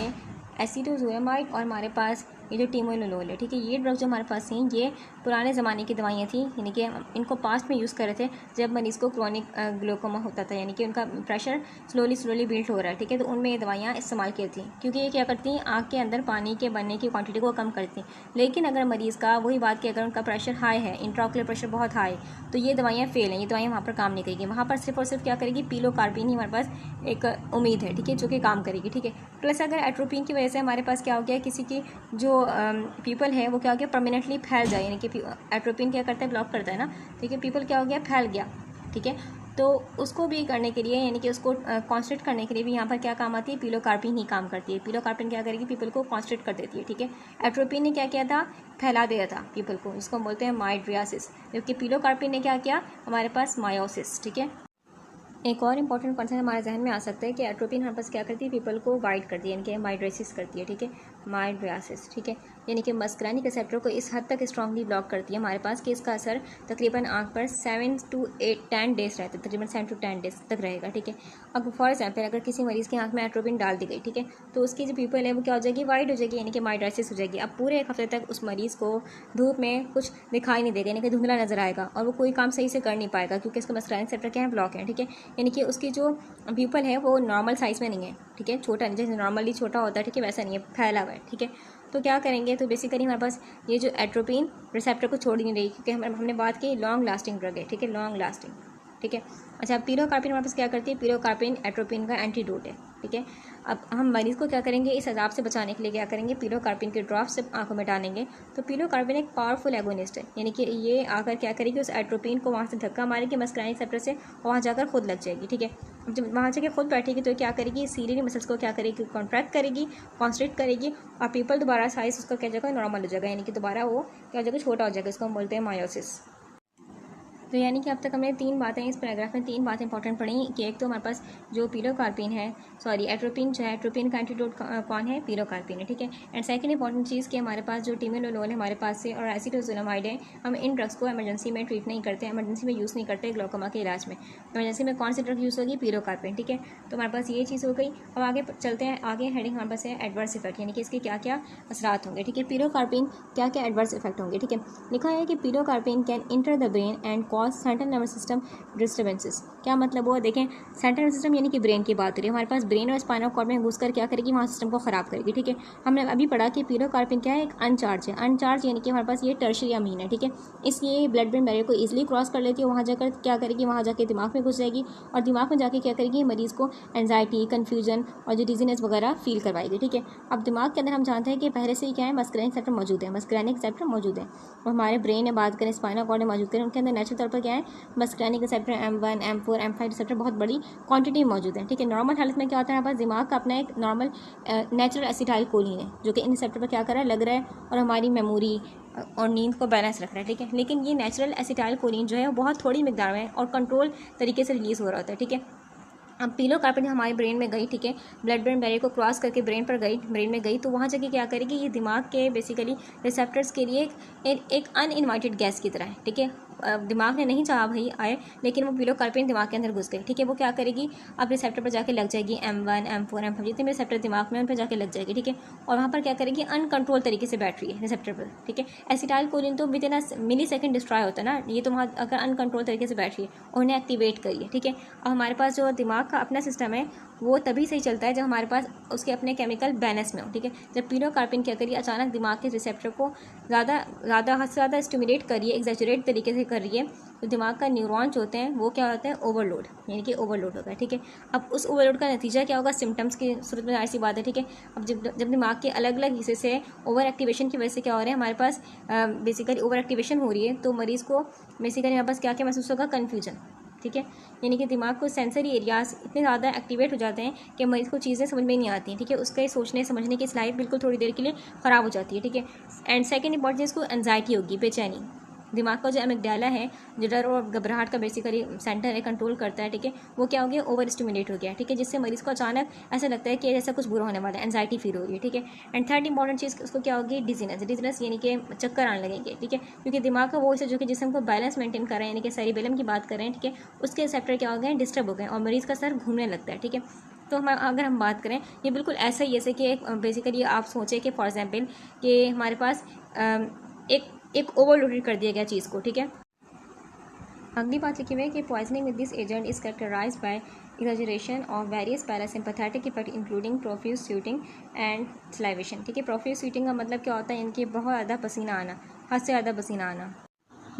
एसिटोजोलामाइड और हमारे पास ये जो टिमोलोल है, ठीक है, ये ड्रग जो हमारे पास हैं ये पुराने ज़माने की दवाइयाँ थी, यानी कि इनको पास्ट में यूज़ कर रहे थे जब मरीज़ को क्रोनिक ग्लोकोमा होता था, यानी कि उनका प्रेशर स्लोली बिल्ड हो रहा है, ठीक है। तो उनमें ये दवाइयाँ इस्तेमाल की थी, क्योंकि ये क्या करती हैं, आँख के अंदर पानी के बनने की क्वांटिटी को कम करती हैं। लेकिन अगर मरीज़ का वही बात कि अगर उनका प्रेशर हाई है, इंट्राऑक्यूलर प्रेशर बहुत हाई, तो ये दवाइयाँ फेल हैं, ये दवाइयाँ वहाँ पर काम नहीं करेगी। वहाँ पर सिर्फ और सिर्फ क्या करेगी, पिलोकार्पिन ही हमारे पास एक उम्मीद है, ठीक है, जो कि काम करेगी, ठीक है। प्लस अगर एट्रोपिन की वजह से हमारे पास क्या हो गया, किसी की जो पीपल है वो क्या हो गया, परमानेंटली फैल जाए, यानी कि एट्रोपिन क्या करता है, ब्लॉक करता है ना, ठीक है, पीपल क्या हो गया, फैल गया, ठीक है। तो उसको भी करने के लिए, यानी कि उसको कॉन्स्ट्रेट करने के लिए भी यहाँ पर क्या काम आती है, पिलोकार्पिन ही काम करती है। पिलोकार्पिन क्या करेगी, पीपल को कॉन्स्ट्रेट कर देती है, ठीक है। एट्रोपिन ने क्या किया था, फैला दिया था पीपल को, जिसको बोलते हैं माइड्रियासिस, जबकि पिलोकार्पिन ने क्या किया, हमारे पास मायोसिस, ठीक है। एक और इंपॉर्टेंट कॉन्सेप्ट हमारे जहन में आ सकता है कि एट्रोपिन हमारे पास क्या करती है, पीपल को गाइड करती है, यानी कि माइड्रेसिस करती है, ठीक है, माइड्रियासिस, ठीक है, यानी कि मस्कुलानिक रिसेप्टर को इस हद तक स्ट्रांगली ब्लॉक करती है हमारे पास कि इसका असर तकरीबन आँख पर 7 to 10 डेज रहता है, तकरीबन 7 to 10 डेज तक रहेगा, ठीक है। अब फॉर एग्जाम्पल अगर किसी मरीज़ की आँख में एट्रोपिन डाल दी गई, ठीक है, तो उसकी जो पीपल है वो क्या हो जाएगी, वाइड हो जाएगी, यानी कि माइड्रेसिस हो जाएगी। अब पूरे 1 हफ्ते तक उस मरीज़ को धूप में कुछ दिखाई नहीं देगा, यानी कि धुंधला नजर आएगा, और वो कोई काम सही से कर नहीं पाएगा, क्योंकि इसका मस्कुलानिक रिसेप्टर क्या है, ब्लॉक है, ठीक है। यानी कि उसकी जो पीपल है वो नॉर्मल साइज़ में नहीं है, ठीक है, छोटा, जैसे नॉर्मली छोटा होता है, ठीक है, वैसा नहीं है, फैला हुआ है, ठीक है। तो क्या करेंगे, तो बेसिकली हमारे पास ये जो एट्रोपिन रिसेप्टर को छोड़ नहीं रही, क्योंकि हमने बात की लॉन्ग लास्टिंग ड्रग है, ठीक है, लॉन्ग लास्टिंग, ठीक है। अच्छा, पिलोकार्पिन हमारे पास क्या करती है, पिलोकार्पिन एट्रोपिन का एंटीडोट है, ठीक है। अब हम मरीज़ को क्या करेंगे, इस अजाब से बचाने के लिए क्या करेंगे, पिलोकार्पिन के ड्रॉप्स से आंखों में डालेंगे। तो पिलोकार्पिन एक पावरफुल एगोनिस्ट है, यानी कि ये आकर क्या करेगी, उस एट्रोपिन को वहाँ से धक्का मारेगी मस्कुलाइन रिसेप्टर से, और वहाँ जाकर खुद लग जाएगी। ठीक है। जब वहाँ जाकर खुद बैठेगी तो क्या करेगी, सीलियरी मसल्स को क्या करेगी, कॉन्ट्रैक्ट करेगी, कॉन्स्ट्रिक्ट करेगी, और पीपल दोबारा साइज उसका क्या जाएगा, नॉर्मल हो जाएगा, यानी कि दोबारा वो क्या हो जाएगा, छोटा हो जाएगा। इसको हम बोलते हैं मायोसिस। तो यानी कि अब तक हमने 3 बातें इस पैराग्राफ में 3 बातें इंपॉर्टेंट पढ़ी कि एक तो हमारे पास जो पिलोकार्पिन है, सॉरी एट्रोपिन जो है, एट्रोपिन का एंटीडोट कौन है, पिलोकार्पिन है। ठीक है। एंड सेकंड इंपॉर्टेंट चीज़ कि हमारे पास जो टिमिनोलोल है हमारे पास से, और एसिटोजोलामाइड है, हम इन ड्रग्स को इमरजेंसी में ट्रीट नहीं करते, इमरजेंसी में यूज़ नहीं करते ग्लोकोमा के इलाज में। इमरजेंसी में कौन सी ड्रग यूज़ होगी, पिलोकार्पिन। ठीक है। तो हमारे पास ये चीज़ हो गई। अब आगे चलते हैं, आगे हेडिंग हमारे पास है एडवर्स इफेक्ट, यानी कि इसके क्या क्या असरात होंगे। ठीक है। पिलोकार्पिन क्या क्या एडवर्स इफेक्ट होंगे। ठीक है। लिखा है कि pilocarpine can enter the brain and cause central nervous system disturbances. क्या मतलब वो, देखें सेंट्रल नर्वस सिस्टम यानी कि ब्रेन की बात करें, हमारे पास ब्रेन और स्पाइनल कॉर्ड में घुसकर क्या करेगी, वहाँ सिस्टम को ख़राब करेगी। ठीक है। हमने अभी पढ़ा कि पिलोकार्पिन क्या है, एक अनचार्ज है। अनचार्ज यानी कि हमारे पास ये टर्शियरी अमीन है। ठीक है। इसलिए ब्लड ब्रेन बैरियर को ईजिली क्रॉस कर लेती है, वहाँ जाकर क्या करेगी, वहाँ जाकर दिमाग में घुस जाएगी, और दिमाग में जाके क्या करेगी, मरीज़ को एंजाइटी, कन्फ्यूजन और जो डिजीनेस वगैरह फील करवाएगी। ठीक है। अब दिमाग के अंदर हम जानते हैं कि पहले से ही क्या है, मस्कुलाइन रिसेप्टर मौजूद है, मस्कुलाइन रिसेप्टर मौजूद है। और हमारे ब्रेन में बात करें, स्पाइनल कॉर्ड में मौजूद करें, उनके अंदर नेचुरल तौर पर क्या है, masculine receptor M1, M4, M5 receptor बहुत बड़ी क्वांटिटी में मौजूद है। ठीक है। नॉर्मल हालत में क्या होता है, हमारे पास दिमाग का अपना एक नॉर्मल नेचुरल एसिटाइल कोलिन है, जो कि इन रिसेप्टर पर क्या कर रहा है, लग रहा है, और हमारी मेमोरी और नींद को बैलेंस रख रहा है। ठीक है। लेकिन ये नेचुरल एसिटाइल कोलिन जो है वो बहुत थोड़ी मिकदार में और कंट्रोल तरीके से रिलीज़ हो रहा होता है। ठीक है। अब पिलोकार्पिन हमारे ब्रेन में गई, ठीक है, ब्लड ब्रेन बैरियर को क्रॉस करके ब्रेन में गई, तो वहाँ जाके क्या करेगी, ये दिमाग के बेसिकली रिसेप्टर्स के लिए एक अनइनवाइटेड गैस की तरह है। ठीक है। दिमाग ने नहीं चाहा भाई आए, लेकिन वो पिलोकार्पिन दिमाग के अंदर घुस गई। ठीक है। वो क्या करेगी, अब रिसेप्टर पर जाके लग जाएगी, M1, M4, M5 जितने भी रिसेप्टर दिमाग में उन पर जाके लग जाएगी। ठीक है। और वहाँ पर क्या करेगी, अनकंट्रोल तरीके से बैठ रही है रिसेप्टर पर। ठीक है। एसिटाइल कोलिन तो within a millisecond destroy होता है ना, ये तो वहाँ अगर अनकंट्रोल तरीके से बैठ रही है और उन्हें एक्टिवेट करिए। ठीक है। अब हमारे पास जो दिमाग का अपना सिस्टम है वो तभी सही चलता है जब हमारे पास उसके अपने केमिकल बैलेंस में हो। ठीक है। जब पिलोकार्पिन क्या करिए, अचानक दिमाग के रिसेप्टर को ज़्यादा हद से ज़्यादा स्टिमुलेट करिए, एग्जैजरेट तरीके से कर रही है, तो दिमाग का न्यूरॉन्स होते हैं वो क्या होता है, ओवरलोड, यानी कि ओवरलोड होता है। ठीक है। अब उस ओवरलोड का नतीजा क्या होगा, सिम्टम्स की सूरत में ऐसी बात है। ठीक है। अब जब दिमाग के अलग अलग हिस्से से ओवर एक्टिवेशन की वजह से क्या हो रहा है, हमारे पास बेसिकली ओवर एक्टिवेशन हो रही है, तो मरीज़ को बेसिकली हमारे पास क्या क्या महसूस होगा, कन्फ्यूजन। ठीक है। यानी कि दिमाग को सेंसरी एरियाज इतने ज़्यादा एक्टिवेट हो जाते हैं कि मरीज़ को चीज़ें समझ में नहीं आती हैं। ठीक है। उसके सोचने समझने की सलाहियत बिल्कुल थोड़ी देर के लिए ख़राब हो जाती है। ठीक है। एंड सेकंड इंपॉर्टेंट चीज़ को एंजाइटी होगी, बेचैनी। दिमाग का जो एमिगडाला है, जो डर और घबराहट का बेसिकली सेंटर है, कंट्रोल करता है। ठीक है। वो क्या हो गया, ओवर स्टिमुलेट हो गया। ठीक है। जिससे मरीज़ को अचानक ऐसा लगता है कि जैसा कुछ बुरा होने वाला है, एंजाइटी फील हो रही है। ठीक है। एंड थर्ड इंपॉर्टेंट चीज़ उसको क्या होगी, डिजीनेस यानी कि चक्कर आने लगेंगे। ठीक है। क्योंकि दिमाग का वो हिस्सा जो कि जिसम को बैलेंस मेंटेन कर रहे हैं, यानी कि सेरिबेलम की बात कर रहे हैं। ठीक है। उसके रिसेप्टर क्या हो गए, डिस्टर्ब हो गए, और मरीज़ का सर घूमने लगता है। ठीक है। तो हम अगर हम बात करें, ये बिल्कुल ऐसा ही जैसे कि बेसिकली आप सोचें कि फॉर एग्जांपल कि हमारे पास एक ओवरलोडेड कर दिया गया चीज़ को। ठीक है। अगली बात लिखी हुई है कि poisoning with this agent is characterize by exaggeration of various parasympathetic effect including profuse sweating and salivation. ठीक है। प्रोफ्यूज स्वेटिंग का मतलब क्या होता है, इनकी बहुत ज़्यादा पसीना आना, हद से ज़्यादा पसीना आना।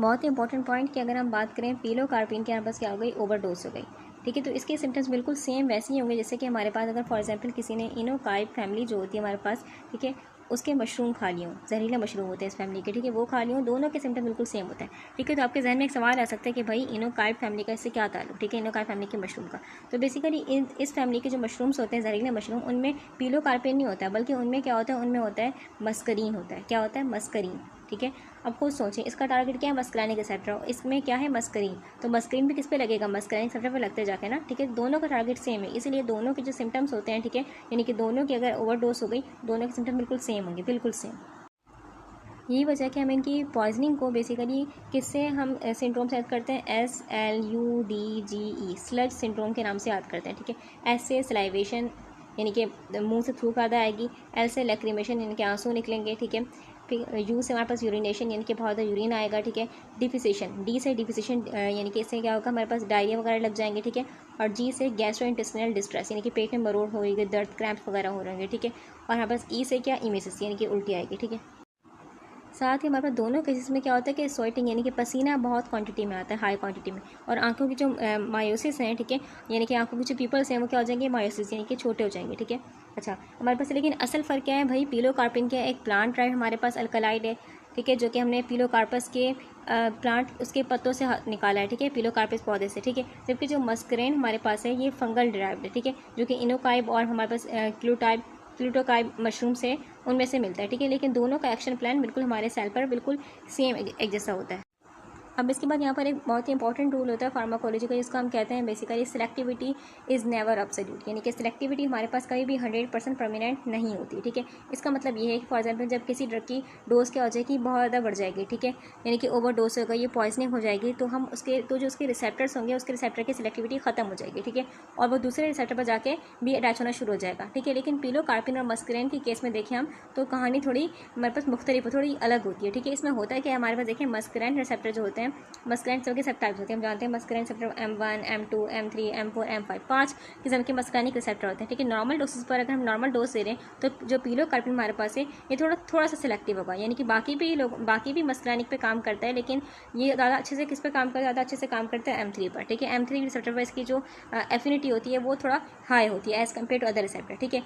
बहुत ही इंपॉर्टेंट पॉइंट कि अगर हम बात करें पिलोकार्पिन के, हमारे पास क्या हो गई, ओवरडोज हो गई। ठीक है। तो इसके सिम्टम्स बिल्कुल सेम वैसे ही होंगे जैसे कि हमारे पास अगर फॉर एग्जांपल किसी ने इनोकाइप फैमिली जो होती है हमारे पास, ठीक है, उसके मशरूम खा लिए हों, जहरीले मशरूम होते हैं इस फैमिली के। ठीक है। वो खा लिए हों, दोनों के सिम्टम बिल्कुल सेम होता है। ठीक है। तो आपके जहन में एक सवाल आ सकता है कि भाई इनोकाइप फैमिली का इससे क्या ताल्लुक। ठीक है। इनोकाइप फैमिली के मशरूम का, तो बेसिकली इस फैमिली के जो मशरूम्स होते हैं, जहरीले मशरूम, उनमें पिलोकार्पिन नहीं होता है, बल्कि उनमें क्या होता है, उनमें होता है मस्करीन होता है। क्या होता है, मस्करीन। ठीक है। अब खुद सोचें, इसका टारगेट क्या है, मस्कुलाइन रिसेप्टर, इसमें क्या है, मस्करीन। तो मस्करीन भी किस पे लगेगा, मस्कुलाइन रिसेप्टर पे लगते जाके ना। ठीक है। दोनों का टारगेट सेम है, इसलिए दोनों के जो सिम्टम्स होते हैं, ठीक है, यानी कि दोनों की अगर ओवरडोज हो गई, दोनों के सिम्टम बिल्कुल सेम होंगे, बिल्कुल सेम। यही वजह है कि हम इनकी पॉइजनिंग को बेसिकली किससे हम सिंड्रोम से याद करते हैं, SLUDGE, स्लज सिंड्रोम के नाम से याद करते हैं। ठीक है। S से सलाइवेशन यानी कि मुंह से थूक आदा आएगी, L से लैक्रिमेशन यानी कि आंसू निकलेंगे। ठीक है। फिर U से हमारे पास यूरिनेशन यानी कि बहुत ज़्यादा यूरिन आएगा। ठीक है। डिफिसेशन, D से डिफिसेशन यानी कि इससे क्या होगा, हमारे पास डायरिया वगैरह लग जाएंगे। ठीक है। और G से गैस्ट्रोइंटेस्टिनल डिस्ट्रेस यानी कि पेट में मरोड़ होगी, दर्द, क्रैम्प्स वगैरह हो रहेंगे। ठीक है। और हमारे पास E से क्या, इमेसिस यानी कि उल्टी आएगी। ठीक है। साथ ही हमारे पास दोनों केसेस में क्या होता है कि स्वेटिंग यानी कि पसीना बहुत क्वांटिटी में आता है, हाई क्वांटिटी में, और आंखों की जो मायोसिस हैं, ठीक है, यानी कि आंखों के जो पीपल्स हैं वो क्या हो जाएंगे, मायोसिस यानी कि छोटे हो जाएंगे, ठीक है। अच्छा, हमारे पास लेकिन असल फ़र्क क्या है भाई, पिलोकार्पिन क्या है, एक प्लांट राइट हमारे पास अल्कलाइड है, ठीक है, जो कि हमने पिलोकार्पस के प्लांट उसके पत्तों से निकाला है, ठीक है, पिलोकार्पस पौधे से, ठीक है। जबकि जो मस्करेन हमारे पास है ये फंगल डिराइव्ड है, ठीक है, जो कि इनोकाइब और हमारे पास क्लूटोकाइब मशरूम से उनमें से मिलता है, ठीक है। लेकिन दोनों का एक्शन प्लान बिल्कुल हमारे सेल पर बिल्कुल सेम एक जैसा होता है। अब इसके बाद यहाँ पर एक बहुत ही इंपॉर्टेंट रूल होता है फार्माकोलॉजी का, जिसको हम कहते हैं basically selectivity is never absolute, यानी कि सिलेक्टिविटी हमारे पास कभी भी 100% परमानेंट नहीं होती, ठीक है। इसका मतलब ये है कि फॉर एग्जाम्पल जब किसी ड्रग की डोज क्या हो जाएगी, बहुत ज़्यादा बढ़ जाएगी, ठीक है, यानी कि ओवर डोज होगा, ये पॉइजनिंग हो जाएगी, तो हम उसके जो उसके रिसेप्टर्स होंगे उसके रिसेप्टर की सिलेक्टिविटी खत्म हो जाएगी, ठीक है, और वो दूसरे रिसेप्टर पर जाके भी अटैच होना शुरू हो जाएगा, ठीक है। लेकिन पिलोकार्पिन और मस्करेन के केस में देखें हम तो कहानी थोड़ी हमारे पास मुख्तलिफ थोड़ी अलग होती है, ठीक है। इसमें होता है कि हमारे पास देखें मस्करेन रिसेप्टर जो होते हैं, मस्करेन के सब टाइप्स होते हैं, हम जानते हैं मस्करेन receptor M1, M2, M3, M4, M5, 5 किस्म के मस्करेनिक रिसेप्टर होते हैं, ठीक है। नॉर्मल डोसेस पर अगर हम नॉर्मल डोज दे रहे हैं तो जो पिलोकार्पिन हमारे पास है ये थोड़ा सा सिलेक्टिव होगा, यानी कि बाकी भी मस्करेनिक पे काम करता है, लेकिन ये ज़्यादा अच्छे से किस पर काम करता है, ज़्यादा अच्छे से काम करता है M3 पर, ठीक है। M3 रिसेप्टर पर इसकी जो एफिनिटी होती है वो थोड़ा हाई होती है as compare to other receptor, ठीक है।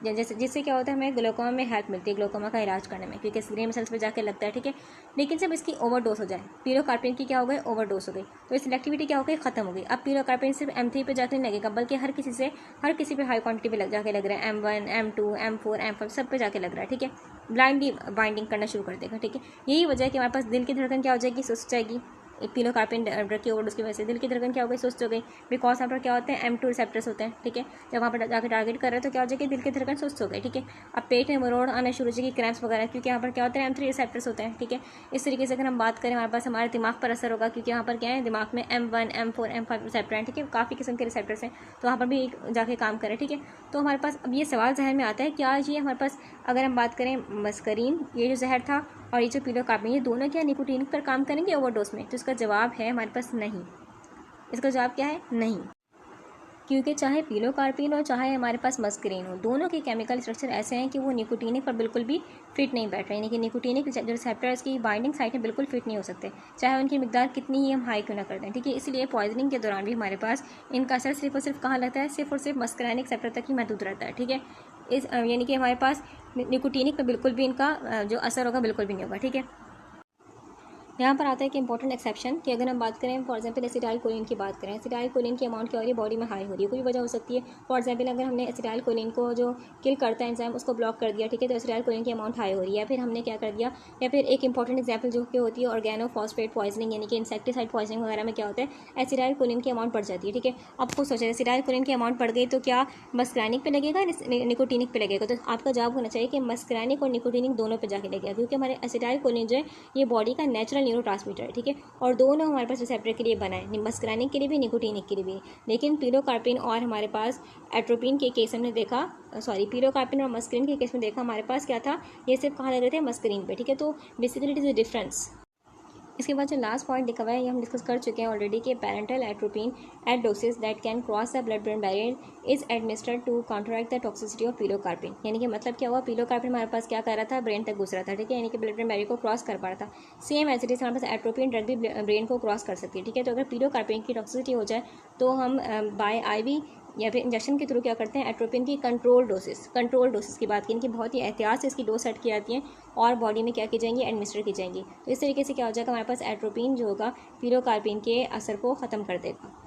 जिससे क्या होता है, हमें ग्लोकोमा में हेल्प मिलती है, ग्लोकोमा का इलाज करने में, क्योंकि ग्रे सेल्स पे जाके लगता है, ठीक है। लेकिन जब इसकी ओवरडोज हो जाए, पिलोकार्पिन की क्या हो गई, ओवरडोज हो गई, तो इस सिलेक्टिविटी क्या हो गई, खत्म हो गई। अब पिलोकार्पिन सिर्फ M3 पे जाके नहीं लगेगा, बल्कि हर किसी पे हाई क्वांटिटी पे जाके लग रहा है, M1, M2, M4, M5 सब पे जाके लग रहा है, ठीक है। ब्लाइंडली बाइंडिंग करना शुरू कर देगा, ठीक है। यही वजह है कि हमारे पास दिल की धड़कन क्या हो जाएगी, सुस्त जाएगी, पिलोकार्पिन ड्रग की ओवरडोज की वजह से दिल की धड़कन क्या हो गई, सुस्त हो गई, बिकॉज यहाँ पर क्या होते हैं M2 रिसेप्टर्स होते हैं, ठीक है। जब वहाँ पर जाकर टारगेट कर रहे हैं तो क्या हो जाएगी, दिल की धड़कन सुस्त हो गई, ठीक है। अब पेट में मरोड़ आना शुरू हो जाएगी, क्रैम्प्स वगैरह, क्योंकि यहाँ पर क्या होता है M3 रिसेप्टर्स होते हैं, ठीक है। इस तरीके से अगर हम बात करें हमारे पास हमारे दिमाग पर असर होगा, क्योंकि यहाँ पर क्या है, दिमाग में M1, M4, M5 रिसेप्टर हैं, ठीक है, काफ़ी किस्म के रिसेप्टर्स हैं, तो वहाँ पर भी जाके काम करें, ठीक है। तो हमारे पास अब ये सवाल जहन में आता है, क्या ये हमारे पास अगर हम बात करें मस्करीन ये जो जहर था और ये जो पिलोकार्पिन, ये दोनों क्या निकोटीन पर काम करेंगे ओवरडोज में? तो इसका जवाब है हमारे पास नहीं। इसका जवाब क्या है, नहीं, क्योंकि चाहे पिलोकार्पिन हो चाहे हमारे पास मस्करीन हो, दोनों के केमिकल स्ट्रक्चर ऐसे हैं कि वो निकोटीनिक पर बिल्कुल भी फिट नहीं बैठ रहे, यानी कि निकोटीनिक जो रिसेप्टर्स की बाइंडिंग साइट है बिल्कुल फिट नहीं हो सकते, चाहे उनकी मिकदार कितनी ही हम हाई क्यों ना कर दें, ठीक है। इसलिए पॉइजनिंग के दौरान भी हमारे पास इनका असर सिर्फ और सिर्फ कहाँ लगता है, सिर्फ और सिर्फ मस्करेनिक रिसेप्टर तक ही महदूद रहता है, ठीक है। यानी कि हमारे पास निकोटीनिक पर बिल्कुल भी इनका जो असर होगा बिल्कुल भी नहीं होगा, ठीक है। यहाँ पर आता है कि इंपॉर्टेंट एक्सेप्शन कि अगर हम बात करें फॉर एग्जांपल एसिटाइल कोलिन की बात करें, एसिटाइल कोलिन की अमाउंट क्या हो रही है, बॉडी में हाई हो रही है, कोई वजह हो सकती है। फॉर एग्जांपल अगर हमने एसिटाइल कोलिन को जो किल करता है एंजाइम उसको ब्लॉक कर दिया, ठीक है, तो एसिटाइल कोलिन की अमाउंट हाई हो रही है। या फिर हमने क्या कर दिया, या फिर एक इंपॉर्टेंट एग्जाम्पल जो कि होती है ऑर्गेनोफॉस्फेट पॉइजनिंग, यानी कि इंसेक्टिसाइड पॉइजनिंग वगैरह में क्या होता है, एसिटाइल कोलिन की अमाउंट बढ़ जाती है, ठीक है। अब खुद सोचें एसिटाइल कोलिन की अमाउंट बढ़ गई तो क्या मस्करानिक पे लगेगा, निकोटीनिक पे लगेगा? तो आपका जवाब होना चाहिए कि मस्करानिक और निकोटीनिक दोनों पे जाके लगेगा, क्योंकि हमारे एसिटाइल कोलिन जो है ये बॉडी का नेचुरल न्यूरोट्रांसमीटर है, ठीक है, और दोनों हमारे पास रिसेप्टर के लिए बना है, मस्करानिक के लिए भी निकोटीनिक के लिए भी। लेकिन पिलोकार्पिन और हमारे पास एट्रोपिन के केस हमने देखा, पिलोकार्पिन और मस्करीन के केस में देखा हमारे पास क्या था, ये सिर्फ कहाँ लग रहे थे, मस्करीन पे, ठीक है। तो basically it is a difference. इसके बाद जो लास्ट पॉइंट लिखा हुआ है ये हम डिस्कस कर चुके हैं ऑलरेडी कि parental atropine at dosage that can cross the blood brain barrier is administered to counteract the toxicity of pilocarpine. यानी कि मतलब क्या हुआ, पिलोकार्पिन हमारे पास क्या कर रहा था, ब्रेन तक घुस रहा था, ठीक है, यानी कि ब्लड ब्रेन बैरियर को क्रॉस कर पा रहा था। सेम एज इट इज हमारे पास एट्रोपिन ड्रग भी ब्रेन को क्रॉस कर सकती है, ठीक है। तो अगर पिलोकार्पिन की टॉक्सिसिटी हो जाए तो हम बाय IV या फिर इंजेक्शन के थ्रू क्या करते हैं, एट्रोपिन की कंट्रोल डोसेस की बात की, इनकी बहुत ही एहतियात से इसकी डोज सेट की जाती है और बॉडी में क्या की जाएंगी, एडमिनिस्टर की जाएंगी। तो इस तरीके से क्या हो जाएगा, हमारे पास एट्रोपिन जो होगा पिलोकार्पिन के असर को ख़त्म कर देगा।